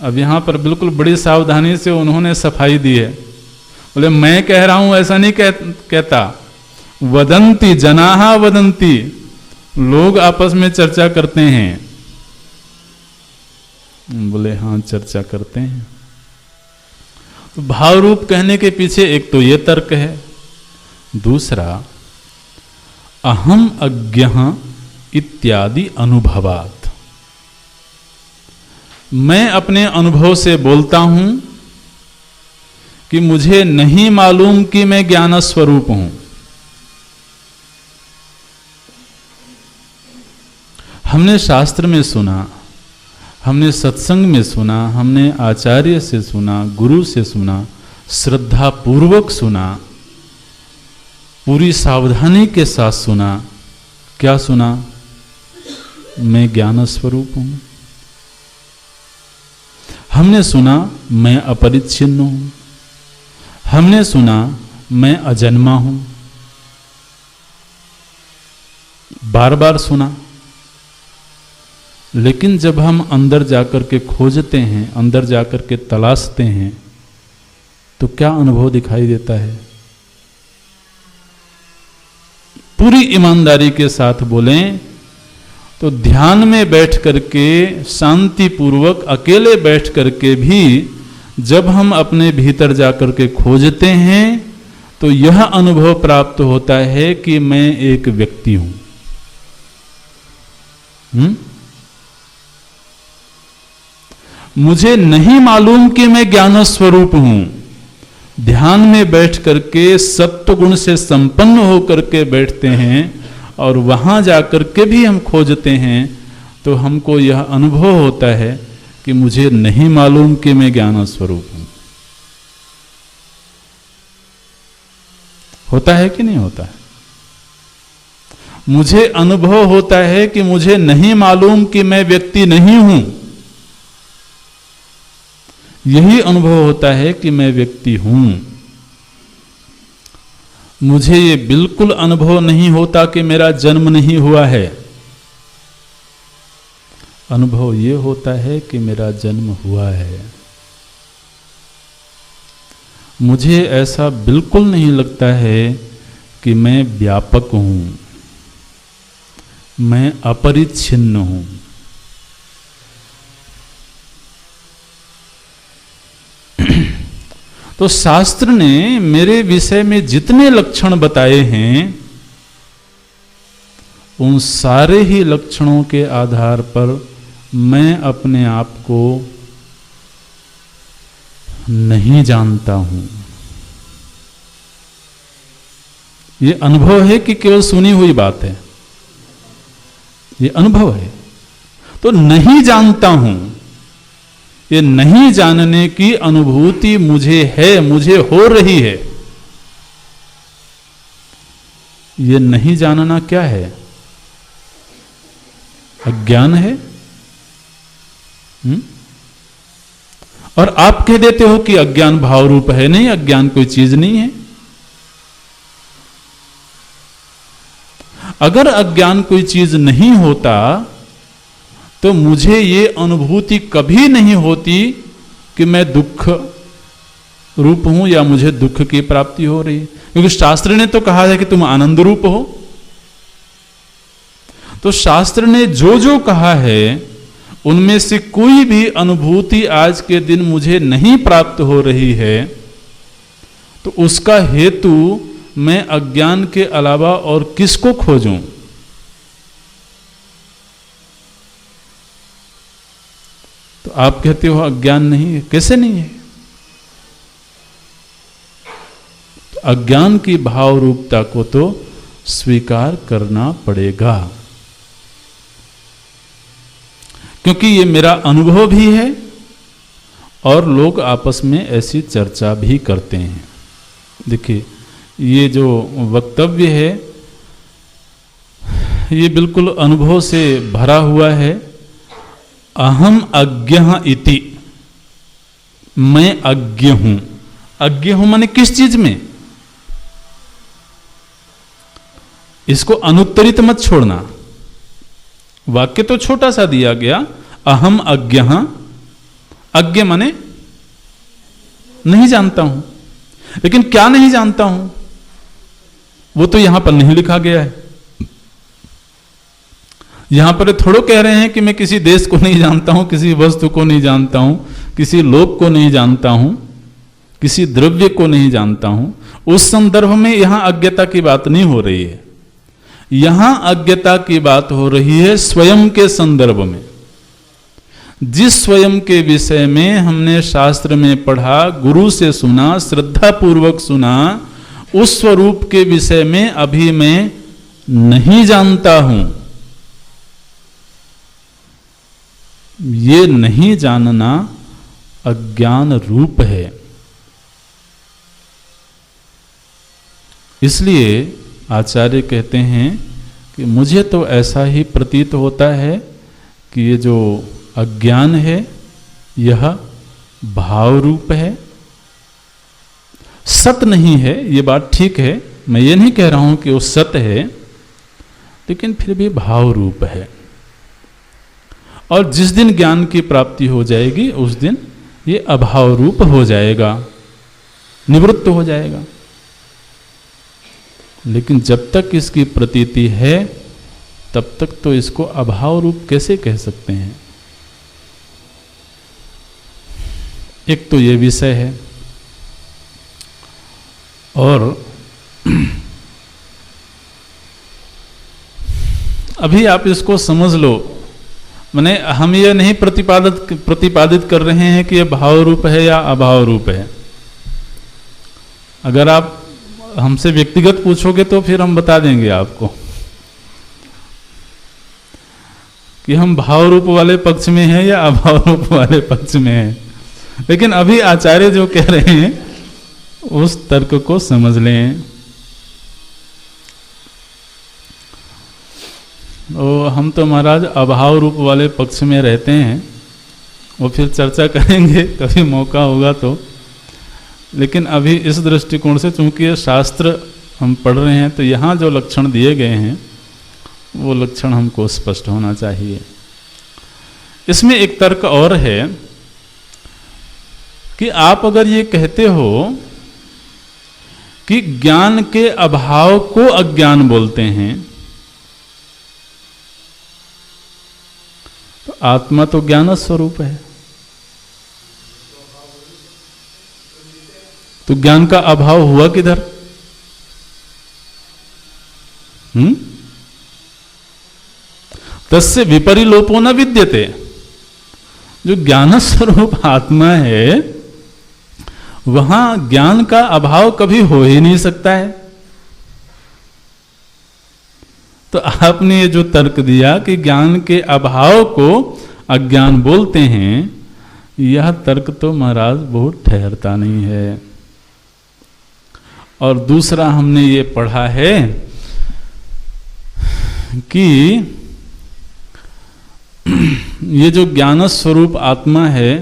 अब यहां पर बिल्कुल बड़ी सावधानी से उन्होंने सफाई दी है। बोले मैं कह रहा हूं ऐसा नहीं कहता, वदंती जनाहा वदंती, लोग आपस में चर्चा करते हैं। बोले हाँ चर्चा करते हैं। तो भाव रूप कहने के पीछे एक तो ये तर्क है, दूसरा अहम अज्ञः इत्यादि अनुभवात्, मैं अपने अनुभव से बोलता हूं कि मुझे नहीं मालूम कि मैं ज्ञान स्वरूप हूं। हमने शास्त्र में सुना, हमने सत्संग में सुना, हमने आचार्य से सुना, गुरु से सुना, श्रद्धा पूर्वक सुना, पूरी सावधानी के साथ सुना। क्या सुना? मैं ज्ञान स्वरूप हूं। हमने सुना मैं अपरिच्छिन्न हूं, हमने सुना मैं अजन्मा हूं। बार बार सुना, लेकिन जब हम अंदर जाकर के खोजते हैं, अंदर जाकर के तलाशते हैं, तो क्या अनुभव दिखाई देता है? पूरी ईमानदारी के साथ बोलें तो ध्यान में बैठ करके, शांति पूर्वक अकेले बैठ करके भी जब हम अपने भीतर जाकर के खोजते हैं, तो यह अनुभव प्राप्त होता है कि मैं एक व्यक्ति हूं। मुझे नहीं मालूम कि मैं ज्ञान स्वरूप हूं। ध्यान में बैठ करके सत्व गुण से संपन्न होकर के बैठते हैं और वहां जाकर के भी हम खोजते हैं, तो हमको यह अनुभव होता है कि मुझे नहीं मालूम कि मैं ज्ञान स्वरूप हूं। होता है कि नहीं होता है? मुझे अनुभव होता है कि मुझे नहीं मालूम कि मैं व्यक्ति नहीं हूं। यही अनुभव होता है कि मैं व्यक्ति हूं। मुझे ये बिल्कुल अनुभव नहीं होता कि मेरा जन्म नहीं हुआ है। अनुभव ये होता है कि मेरा जन्म हुआ है। मुझे ऐसा बिल्कुल नहीं लगता है कि मैं व्यापक हूं, मैं अपरिच्छिन्न हूं। तो शास्त्र ने मेरे विषय में जितने लक्षण बताए हैं, उन सारे ही लक्षणों के आधार पर मैं अपने आप को नहीं जानता हूं। ये अनुभव है कि केवल सुनी हुई बात है? ये अनुभव है। तो नहीं जानता हूं, ये नहीं जानने की अनुभूति मुझे है, मुझे हो रही है। ये नहीं जानना क्या है? अज्ञान है। और आप कह देते हो कि अज्ञान भाव रूप है। नहीं, अज्ञान कोई चीज नहीं है। अगर अज्ञान कोई चीज नहीं होता तो मुझे ये अनुभूति कभी नहीं होती कि मैं दुख रूप हूं या मुझे दुख की प्राप्ति हो रही है, क्योंकि शास्त्र ने तो कहा है कि तुम आनंद रूप हो। तो शास्त्र ने जो जो कहा है उनमें से कोई भी अनुभूति आज के दिन मुझे नहीं प्राप्त हो रही है, तो उसका हेतु मैं अज्ञान के अलावा और किसको खोजूं? तो आप कहते हो अज्ञान नहीं है। कैसे नहीं है? तो अज्ञान की भाव रूपता को तो स्वीकार करना पड़ेगा, क्योंकि ये मेरा अनुभव भी है और लोग आपस में ऐसी चर्चा भी करते हैं। देखिए, ये जो वक्तव्य है ये बिल्कुल अनुभव से भरा हुआ है। अहम अज्ञः इति, मैं अज्ञ हूं। अज्ञ हूं माने किस चीज में? इसको अनुत्तरित मत छोड़ना। वाक्य तो छोटा सा दिया गया, अहम अज्ञः। अज्ञ माने नहीं जानता हूं। लेकिन क्या नहीं जानता हूं वो तो यहां पर नहीं लिखा गया है। यहां पर थोड़ो कह रहे हैं कि मैं किसी देश को नहीं जानता हूं, किसी वस्तु को नहीं जानता हूं, किसी लोक को नहीं जानता हूं, किसी द्रव्य को नहीं जानता हूं। उस संदर्भ में यहां अज्ञता की बात नहीं हो रही है। यहां अज्ञता की बात हो रही है स्वयं के संदर्भ में। जिस स्वयं के विषय में हमने शास्त्र में पढ़ा, गुरु से सुना, श्रद्धा पूर्वक सुना, उस स्वरूप के विषय में अभी मैं नहीं जानता हूं। ये नहीं जानना अज्ञान रूप है। इसलिए आचार्य कहते हैं कि मुझे तो ऐसा ही प्रतीत होता है कि ये जो अज्ञान है यह भाव रूप है, सत नहीं है। ये बात ठीक है, मैं ये नहीं कह रहा हूं कि वो सत है, लेकिन फिर भी भाव रूप है। और जिस दिन ज्ञान की प्राप्ति हो जाएगी उस दिन ये अभाव रूप हो जाएगा, निवृत्त हो जाएगा। लेकिन जब तक इसकी प्रतीति है तब तक तो इसको अभाव रूप कैसे कह सकते हैं? एक तो ये विषय है, और अभी आप इसको समझ लो माने हम ये नहीं प्रतिपादित कर रहे हैं कि ये भाव रूप है या अभाव रूप है। अगर आप हमसे व्यक्तिगत पूछोगे तो फिर हम बता देंगे आपको कि हम भाव रूप वाले पक्ष में हैं या अभाव रूप वाले पक्ष में हैं। लेकिन अभी आचार्य जो कह रहे हैं उस तर्क को समझ लें। तो हम तो महाराज अभाव रूप वाले पक्ष में रहते हैं, वो फिर चर्चा करेंगे कभी मौका होगा तो। लेकिन अभी इस दृष्टिकोण से चूंकि ये शास्त्र हम पढ़ रहे हैं तो यहाँ जो लक्षण दिए गए हैं वो लक्षण हमको स्पष्ट होना चाहिए। इसमें एक तर्क और है कि आप अगर ये कहते हो कि ज्ञान के अभाव को अज्ञान बोलते हैं, तो आत्मा तो ज्ञान स्वरूप है, तो ज्ञान का अभाव हुआ किधर? तस्य विपरिलोपो न विद्यते। जो ज्ञान स्वरूप आत्मा है वहां ज्ञान का अभाव कभी हो ही नहीं सकता है। तो आपने ये जो तर्क दिया कि ज्ञान के अभाव को अज्ञान बोलते हैं, यह तर्क तो महाराज बहुत ठहरता नहीं है। और दूसरा हमने ये पढ़ा है कि ये जो ज्ञान स्वरूप आत्मा है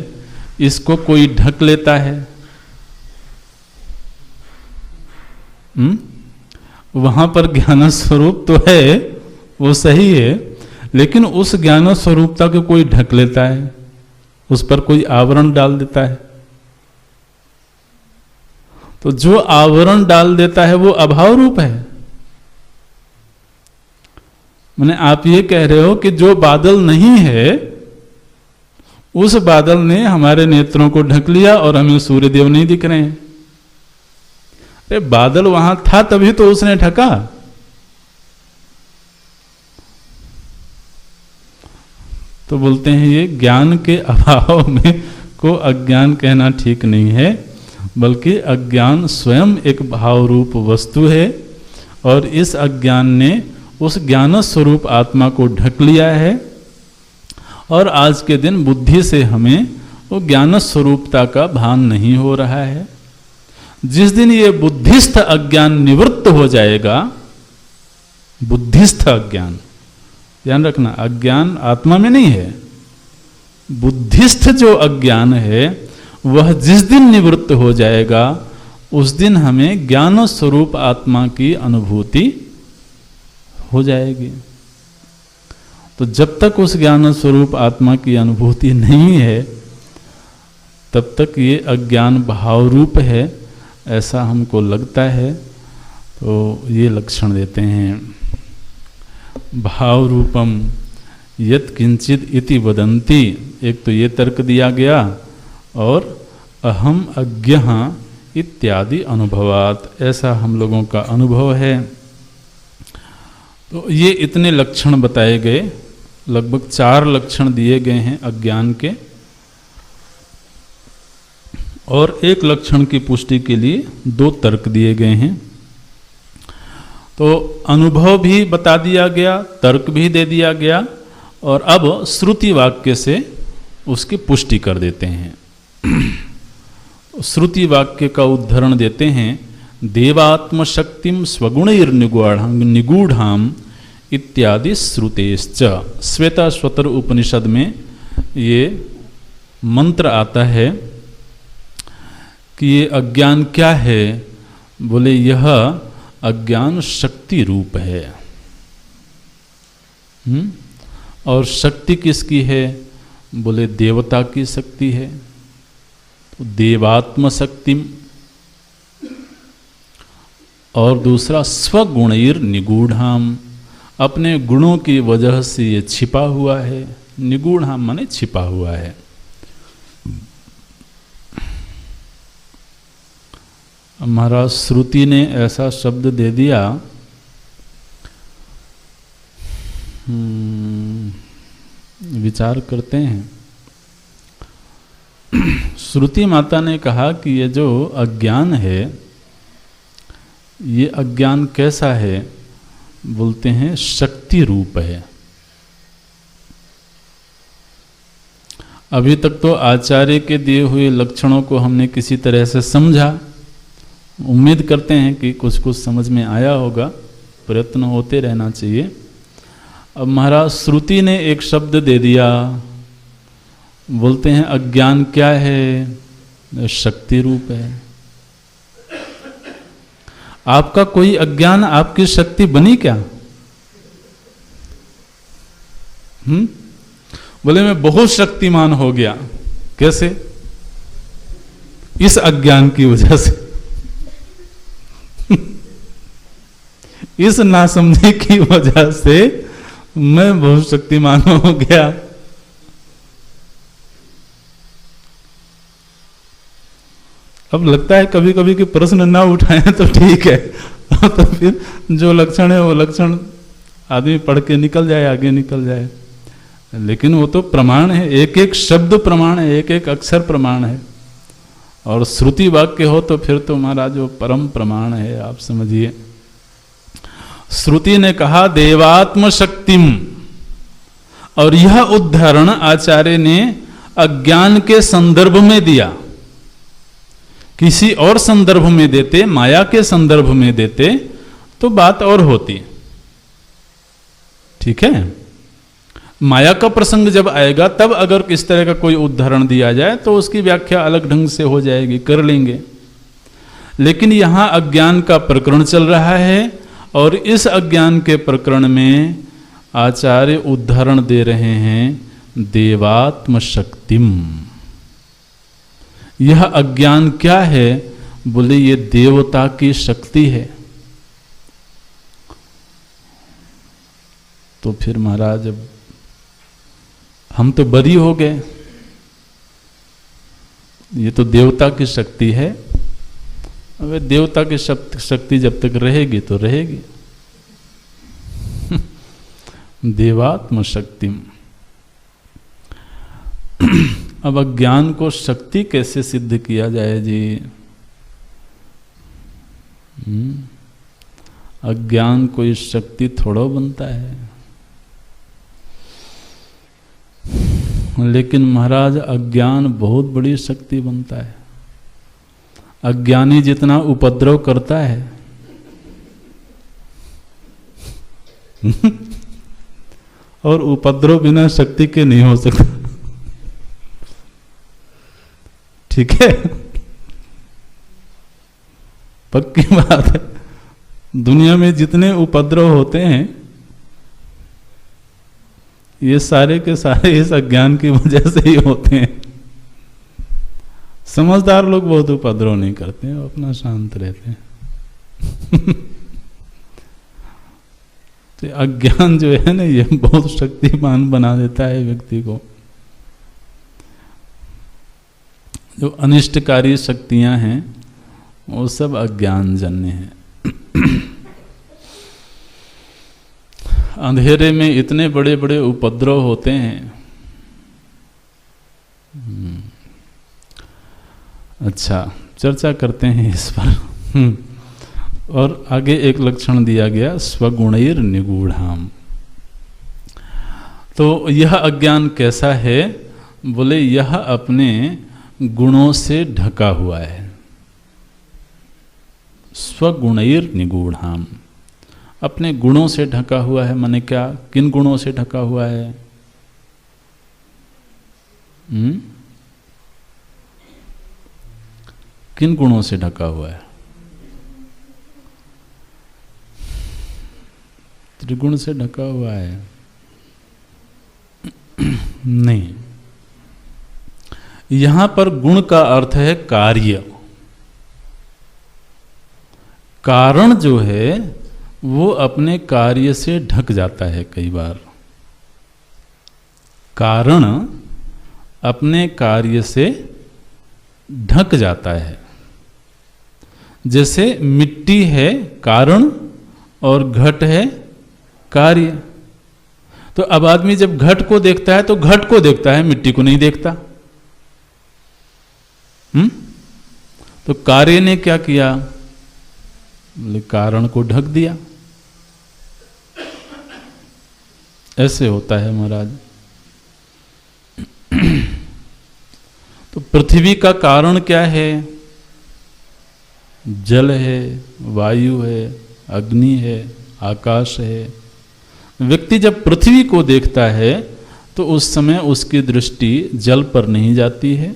इसको कोई ढक लेता है। वहां पर ज्ञान स्वरूप तो है, वो सही है, लेकिन उस ज्ञान स्वरूपता को कोई ढक लेता है, उस पर कोई आवरण डाल देता है। तो जो आवरण डाल देता है वो अभाव रूप है। माने आप ये कह रहे हो कि जो बादल नहीं है उस बादल ने हमारे नेत्रों को ढक लिया और हमें सूर्यदेव नहीं दिख रहे हैं। अरे बादल वहां था तभी तो उसने ढका। तो बोलते हैं ये ज्ञान के अभाव में को अज्ञान कहना ठीक नहीं है, बल्कि अज्ञान स्वयं एक भाव रूप वस्तु है और इस अज्ञान ने उस ज्ञान स्वरूप आत्मा को ढक लिया है। और आज के दिन बुद्धि से हमें वो ज्ञान स्वरूपता का भान नहीं हो रहा है। जिस दिन ये बुद्धिस्थ अज्ञान निवृत्त हो जाएगा, बुद्धिस्थ अज्ञान, ध्यान रखना, अज्ञान आत्मा में नहीं है, बुद्धिस्थ जो अज्ञान है वह जिस दिन निवृत्त हो जाएगा उस दिन हमें ज्ञान स्वरूप आत्मा की अनुभूति हो जाएगी। तो जब तक उस ज्ञान स्वरूप आत्मा की अनुभूति नहीं है तब तक ये अज्ञान भाव रूप है, ऐसा हमको लगता है। तो ये लक्षण देते हैं, भाव रूपम यत् किंचित इति वदन्ति। एक तो ये तर्क दिया गया, और अहम अज्ञः इत्यादि अनुभवात, ऐसा हम लोगों का अनुभव है। तो ये इतने लक्षण बताए गए, लगभग 4 लक्षण दिए गए हैं अज्ञान के, और एक लक्षण की पुष्टि के लिए 2 तर्क दिए गए हैं। तो अनुभव भी बता दिया गया, तर्क भी दे दिया गया, और अब श्रुति वाक्य से उसकी पुष्टि कर देते हैं। श्रुति वाक्य का उद्धरण देते हैं, देवात्म शक्तिम स्वगुणैर निगूढ़ाम इत्यादि श्रुतेश्च। श्वेताश्वतर उपनिषद में ये मंत्र आता है कि ये अज्ञान क्या है? बोले यह अज्ञान शक्ति रूप है। और शक्ति किसकी है? बोले देवता की शक्ति है। तो देवात्म शक्तिम, और दूसरा स्वगुणैर निगूढ़ाम, अपने गुणों की वजह से ये छिपा हुआ है। निगूढ़ाम माने छिपा हुआ है। हमारा श्रुति ने ऐसा शब्द दे दिया, विचार करते हैं। श्रुति माता ने कहा कि ये जो अज्ञान है, ये अज्ञान कैसा है? बोलते हैं शक्ति रूप है। अभी तक तो आचार्य के दिए हुए लक्षणों को हमने किसी तरह से समझा, उम्मीद करते हैं कि कुछ कुछ समझ में आया होगा, प्रयत्न होते रहना चाहिए। अब महाराज श्रुति ने एक शब्द दे दिया, बोलते हैं अज्ञान क्या है? शक्ति रूप है। आपका कोई अज्ञान आपकी शक्ति बनी क्या? बोले मैं बहुत शक्तिमान हो गया। कैसे? इस अज्ञान की वजह से, इस नासमझी की वजह से मैं बहुत शक्तिमान हो गया। अब लगता है कभी कभी कि प्रश्न ना उठाएं तो ठीक है, तो फिर जो लक्षण है वो लक्षण आदमी पढ़ के निकल जाए, आगे निकल जाए। लेकिन वो तो प्रमाण है, एक एक शब्द प्रमाण है, एक एक अक्षर प्रमाण है। और श्रुति वाक्य हो तो फिर तो महाराज जो परम प्रमाण है, आप समझिए। श्रुति ने कहा देवात्म शक्तिम, और यह उदाहरण आचार्य ने अज्ञान के संदर्भ में दिया। किसी और संदर्भ में देते, माया के संदर्भ में देते तो बात और होती। ठीक है, माया का प्रसंग जब आएगा तब अगर किस तरह का कोई उदाहरण दिया जाए तो उसकी व्याख्या अलग ढंग से हो जाएगी, कर लेंगे। लेकिन यहां अज्ञान का प्रकरण चल रहा है और इस अज्ञान के प्रकरण में आचार्य उदाहरण दे रहे हैं देवात्म शक्तिम। यह अज्ञान क्या है? बोले ये देवता की शक्ति है। तो फिर महाराज अब हम तो बरी हो गए, ये तो देवता की शक्ति है। अब देवता की शक्ति जब तक रहेगी तो रहेगी। देवात्म शक्तिम। अब अज्ञान को शक्ति कैसे सिद्ध किया जाए जी? अज्ञान कोई शक्ति थोड़ा बनता है। लेकिन महाराज अज्ञान बहुत बड़ी शक्ति बनता है। अज्ञानी जितना उपद्रव करता है और उपद्रव बिना शक्ति के नहीं हो सकता। ठीक है, पक्की बात है। दुनिया में जितने उपद्रव होते हैं ये सारे के सारे इस अज्ञान की वजह से ही होते हैं। समझदार लोग बहुत उपद्रव नहीं करते हैं, वो अपना शांत रहते हैं। तो अज्ञान जो है ना, ये बहुत शक्तिमान बना देता है व्यक्ति को। जो अनिष्टकारी शक्तियां हैं वो सब अज्ञान जन्य हैं। अंधेरे में इतने बड़े बड़े उपद्रव होते हैं। अच्छा, चर्चा करते हैं इस पर। और आगे एक लक्षण दिया गया स्वगुणैर निगूढ़ाम। तो यह अज्ञान कैसा है? बोले यह अपने गुणों से ढका हुआ है। स्वगुणैर निगूढ़ाम, अपने गुणों से ढका हुआ है। माने क्या? किन गुणों से ढका हुआ है? किन गुणों से ढका हुआ है? त्रिगुण से ढका हुआ है? नहीं, यहां पर गुण का अर्थ है कार्य। कारण जो है वो अपने कार्य से ढक जाता है। कई बार कारण अपने कार्य से ढक जाता है। जैसे मिट्टी है कारण और घट है कार्य। तो तो अब आदमी जब घट को देखता है तो घट को देखता है, मिट्टी को नहीं देखता। तो कार्य ने क्या किया? बोले कारण को ढक दिया। ऐसे होता है महाराज। तो पृथ्वी का कारण क्या है? जल है, वायु है, अग्नि है, आकाश है। व्यक्ति जब पृथ्वी को देखता है तो उस समय उसकी दृष्टि जल पर नहीं जाती है,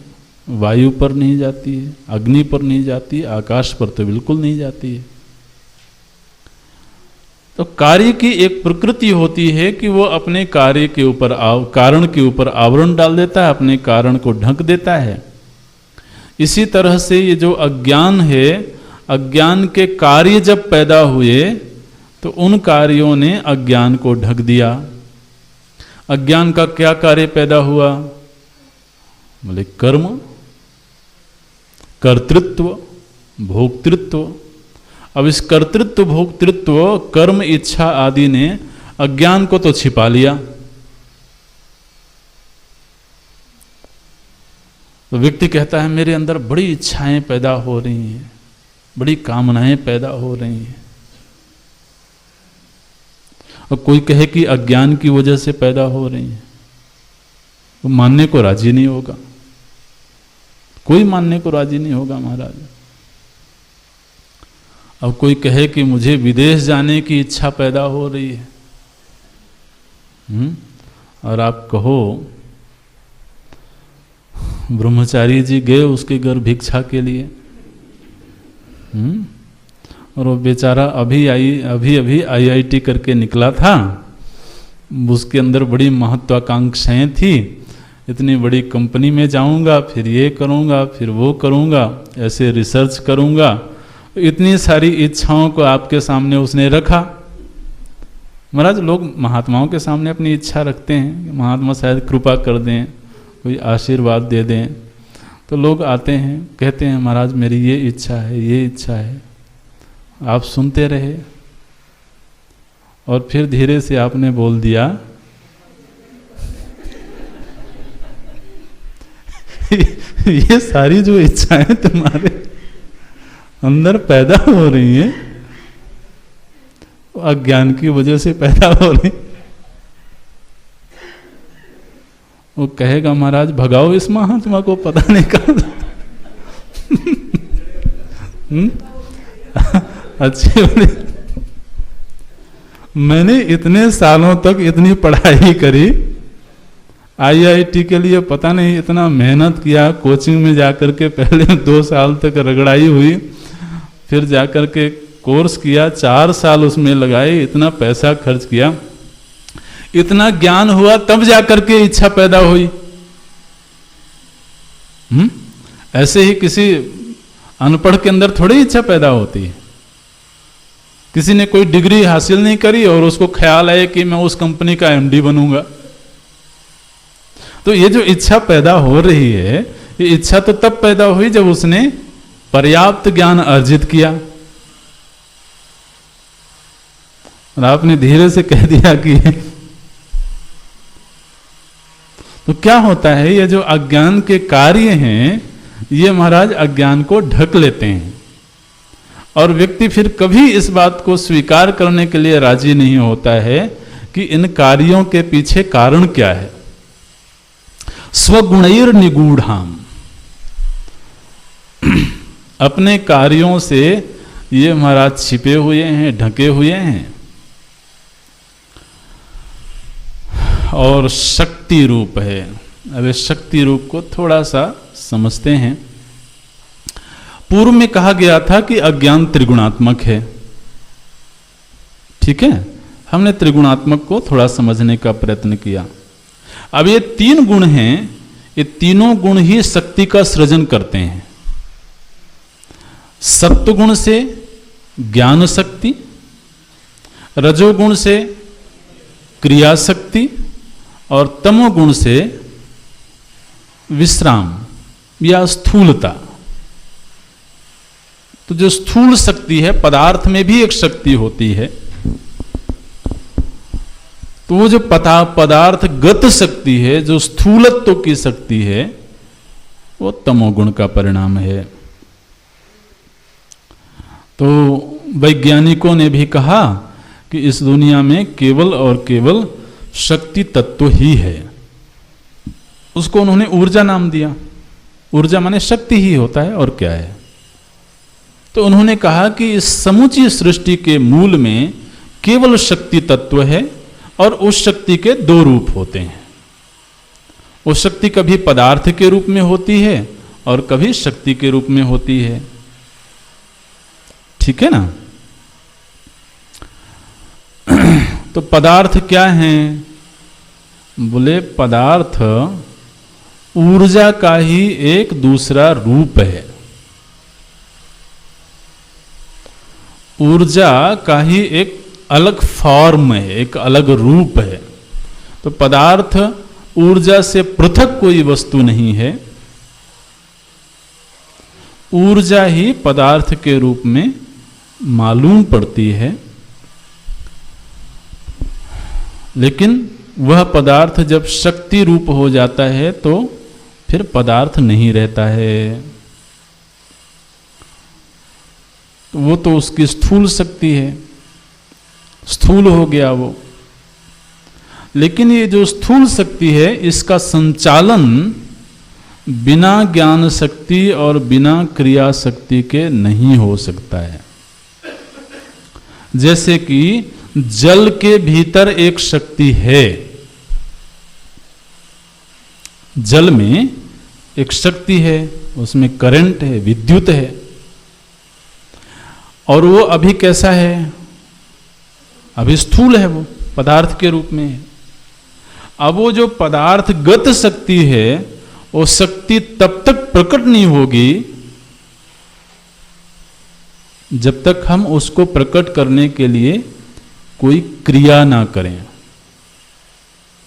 वायु पर नहीं जाती है, अग्नि पर नहीं जाती, आकाश पर तो बिल्कुल नहीं जाती है। तो कार्य की एक प्रकृति होती है कि वो अपने कार्य के ऊपर कारण के ऊपर आवरण डाल देता है, अपने कारण को ढक देता है। इसी तरह से ये जो अज्ञान है, अज्ञान के कार्य जब पैदा हुए तो उन कार्यों ने अज्ञान को ढक दिया। अज्ञान का क्या कार्य पैदा हुआ? बोले कर्म, कर्तृत्व, भोक्तृत्व। अब इस कर्तृत्व, भोक्तृत्व, कर्म, इच्छा आदि ने अज्ञान को तो छिपा लिया। तो व्यक्ति कहता है मेरे अंदर बड़ी इच्छाएं पैदा हो रही हैं, बड़ी कामनाएं पैदा हो रही हैं। और कोई कहे कि अज्ञान की वजह से पैदा हो रही हैं, वो मानने को राजी नहीं होगा। कोई मानने को राजी नहीं होगा महाराज। अब कोई कहे कि मुझे विदेश जाने की इच्छा पैदा हो रही है, और आप कहो ब्रह्मचारी जी गए उसके घर भिक्षा के लिए, और वो बेचारा अभी IIT करके निकला था, उसके अंदर बड़ी महत्वाकांक्षाएं थी, इतनी बड़ी कंपनी में जाऊंगा, फिर ये करूंगा, फिर वो करूंगा, ऐसे रिसर्च करूंगा। इतनी सारी इच्छाओं को आपके सामने उसने रखा। महाराज लोग महात्माओं के सामने अपनी इच्छा रखते हैं, महात्मा शायद कृपा कर दें, कोई आशीर्वाद दे दें। तो लोग आते हैं, कहते हैं महाराज मेरी ये इच्छा है, ये इच्छा है। आप सुनते रहे और फिर धीरे से आपने बोल दिया ये सारी जो इच्छाएं तुम्हारे अंदर पैदा हो रही हैं, अज्ञान की वजह से पैदा हो रही। वो कहेगा महाराज भगाओ इस महात्मा को, पता नहीं कहां। अच्छी बोली, मैंने इतने सालों तक इतनी पढ़ाई करी, IIT के लिए पता नहीं इतना मेहनत किया, कोचिंग में जाकर के पहले 2 साल तक रगड़ाई हुई, फिर जाकर के कोर्स किया, 4 साल उसमें लगाए, इतना पैसा खर्च किया, इतना ज्ञान हुआ, तब जाकर के इच्छा पैदा हुई। ऐसे ही किसी अनपढ़ के अंदर थोड़ी इच्छा पैदा होती है। किसी ने कोई डिग्री हासिल नहीं करी और उसको ख्याल आए कि मैं उस कंपनी का MD बनूंगा। तो ये जो इच्छा पैदा हो रही है, ये इच्छा तो तब पैदा हुई जब उसने पर्याप्त ज्ञान अर्जित किया। और आपने धीरे से कह दिया कि तो क्या होता है, ये जो अज्ञान के कार्य हैं, ये महाराज अज्ञान को ढक लेते हैं। और व्यक्ति फिर कभी इस बात को स्वीकार करने के लिए राजी नहीं होता है कि इन कार्यों के पीछे कारण क्या है। स्वगुणैर निगूढ़ाम, अपने कार्यों से ये महाराज छिपे हुए हैं, ढके हुए हैं। और शक्ति रूप है। अब इस शक्ति रूप को थोड़ा सा समझते हैं। पूर्व में कहा गया था कि अज्ञान त्रिगुणात्मक है, ठीक है। हमने त्रिगुणात्मक को थोड़ा समझने का प्रयत्न किया। अब ये 3 गुण हैं, ये तीनों गुण ही शक्ति का सृजन करते हैं। सत्वगुण से ज्ञान शक्ति, रजोगुण से क्रिया शक्ति, और तमोगुण से विश्राम या स्थूलता। तो जो स्थूल शक्ति है, पदार्थ में भी एक शक्ति होती है, तो वो जो पदार्थ गत शक्ति है, जो स्थूलत्व की शक्ति है, वो तमोगुण का परिणाम है। तो वैज्ञानिकों ने भी कहा कि इस दुनिया में केवल और केवल शक्ति तत्व ही है। उसको उन्होंने ऊर्जा नाम दिया। ऊर्जा माने शक्ति ही होता है, और क्या है। तो उन्होंने कहा कि इस समूची सृष्टि के मूल में केवल शक्ति तत्व है, और उस शक्ति के दो रूप होते हैं। वो शक्ति कभी पदार्थ के रूप में होती है और कभी शक्ति के रूप में होती है। ठीक है ना। तो पदार्थ क्या हैं? बोले पदार्थ ऊर्जा का ही एक दूसरा रूप है। ऊर्जा का ही एक अलग फॉर्म है, एक अलग रूप है। तो पदार्थ ऊर्जा से पृथक कोई वस्तु नहीं है। ऊर्जा ही पदार्थ के रूप में मालूम पड़ती है, लेकिन वह पदार्थ जब शक्ति रूप हो जाता है तो फिर पदार्थ नहीं रहता है। तो वो तो उसकी स्थूल शक्ति है, स्थूल हो गया वो। लेकिन ये जो स्थूल शक्ति है, इसका संचालन बिना ज्ञान शक्ति और बिना क्रिया शक्ति के नहीं हो सकता है। जैसे कि जल के भीतर एक शक्ति है, जल में एक शक्ति है, उसमें करंट है, विद्युत है, और वो अभी कैसा है? अभी स्थूल है, वो पदार्थ के रूप में है। अब वो जो पदार्थ गत शक्ति है, वो शक्ति तब तक प्रकट नहीं होगी जब तक हम उसको प्रकट करने के लिए कोई क्रिया ना करें।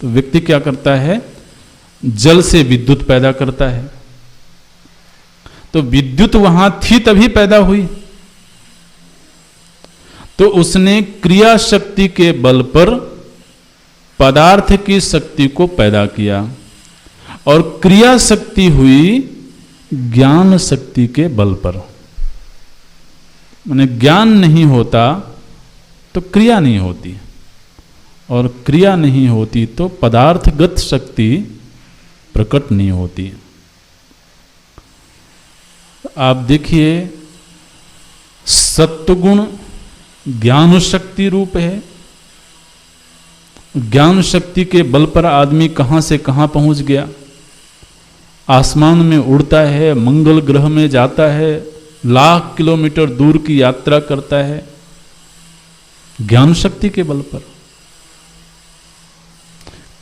तो व्यक्ति क्या करता है? जल से विद्युत पैदा करता है। तो विद्युत वहां थी तभी पैदा हुई। तो उसने क्रिया शक्ति के बल पर पदार्थ की शक्ति को पैदा किया, और क्रिया शक्ति हुई ज्ञान शक्ति के बल पर। माने ज्ञान नहीं होता तो क्रिया नहीं होती, और क्रिया नहीं होती तो पदार्थगत शक्ति प्रकट नहीं होती। आप देखिए, सत्वगुण ज्ञान शक्ति रूप है। ज्ञान शक्ति के बल पर आदमी कहां से कहां पहुंच गया। आसमान में उड़ता है, मंगल ग्रह में जाता है, लाख किलोमीटर दूर की यात्रा करता है, ज्ञान शक्ति के बल पर।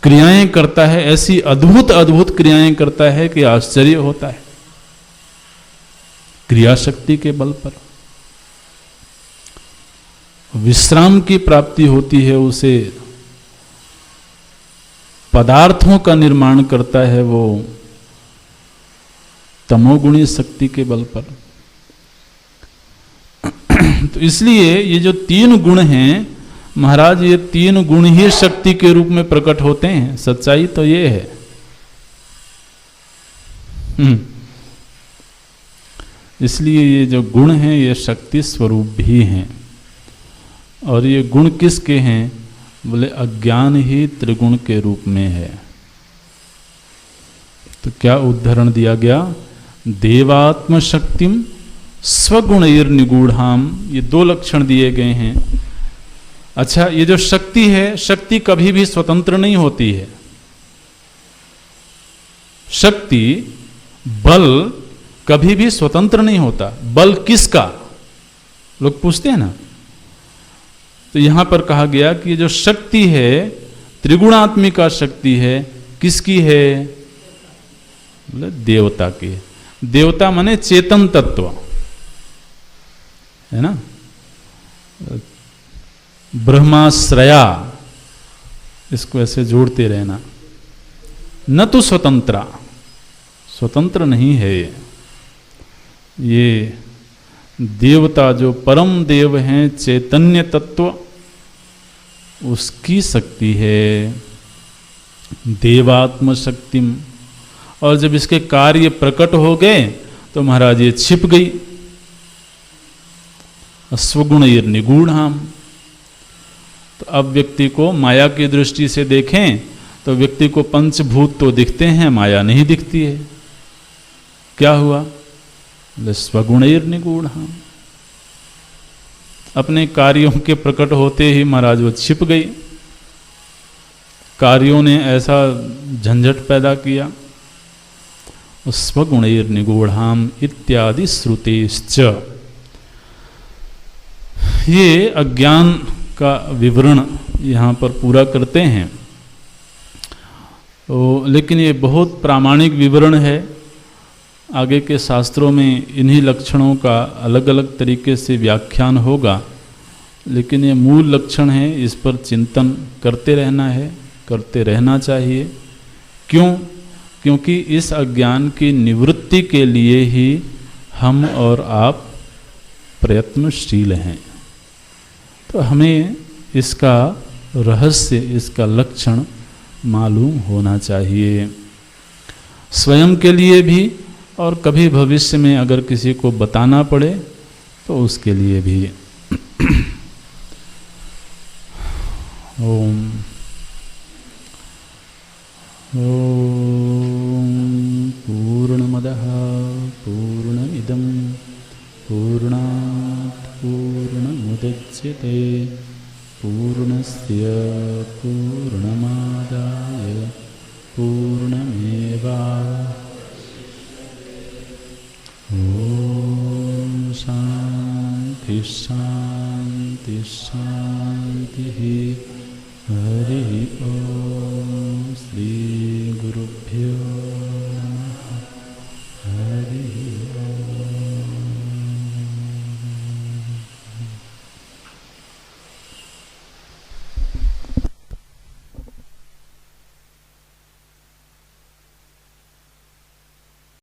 क्रियाएं करता है, ऐसी अद्भुत अद्भुत क्रियाएं करता है कि आश्चर्य होता है, क्रिया शक्ति के बल पर। विश्राम की प्राप्ति होती है उसे, पदार्थों का निर्माण करता है वो तमोगुणी शक्ति के बल पर। तो इसलिए ये जो तीन गुण हैं महाराज, ये तीन गुण ही शक्ति के रूप में प्रकट होते हैं। सच्चाई तो ये है। इसलिए ये जो गुण हैं ये शक्ति स्वरूप भी हैं। और ये गुण किसके हैं? बोले अज्ञान ही त्रिगुण के रूप में है। तो क्या उदाहरण दिया गया? देवात्म शक्तिम स्वगुणैर निगूढ़ाम, ये दो लक्षण दिए गए हैं। अच्छा, ये जो शक्ति है, शक्ति कभी भी स्वतंत्र नहीं होती है। शक्ति, बल कभी भी स्वतंत्र नहीं होता। बल किसका? लोग पूछते हैं ना। तो यहां पर कहा गया कि ये जो शक्ति है, त्रिगुणात्मिका शक्ति है, किसकी है? बोले देवता की है। देवता माने चेतन तत्व है ना। ब्रह्माश्रया, इसको ऐसे जोड़ते रहना। न तो स्वतंत्रा, स्वतंत्र नहीं है ये देवता जो परम देव हैं, चैतन्य तत्व, उसकी शक्ति है। देवात्म शक्तिम, और जब इसके कार्य प्रकट हो गए तो महाराज ये छिप गई। स्वगुणैर निगूढ़ाम, तो अब व्यक्ति को माया की दृष्टि से देखें तो व्यक्ति को पंचभूत तो दिखते हैं, माया नहीं दिखती है। क्या हुआ? स्वगुणैर निगूढ़ाम, अपने कार्यों के प्रकट होते ही महाराज वो छिप गई। कार्यों ने ऐसा झंझट पैदा किया। स्वगुणैर निगूढ़ाम इत्यादि श्रुतेश्च, ये अज्ञान का विवरण यहाँ पर पूरा करते हैं। तो लेकिन ये बहुत प्रामाणिक विवरण है। आगे के शास्त्रों में इन्हीं लक्षणों का अलग अलग तरीके से व्याख्यान होगा, लेकिन ये मूल लक्षण है, इस पर चिंतन करते रहना है, करते रहना चाहिए। क्यों? क्योंकि इस अज्ञान की निवृत्ति के लिए ही हम और आप प्रयत्नशील हैं। तो हमें इसका रहस्य, इसका लक्षण मालूम होना चाहिए, स्वयं के लिए भी और कभी भविष्य में अगर किसी को बताना पड़े तो उसके लिए भी। ओम ओम पूर्णमदः पूर्णमिदं पूर्णात् पूर्णमुदच्यते पूर्णस्य पूर्णमादाय पूर्णमेवा। ओम शांति शांति शांति। हरि ओम। श्री गुरुभ्यो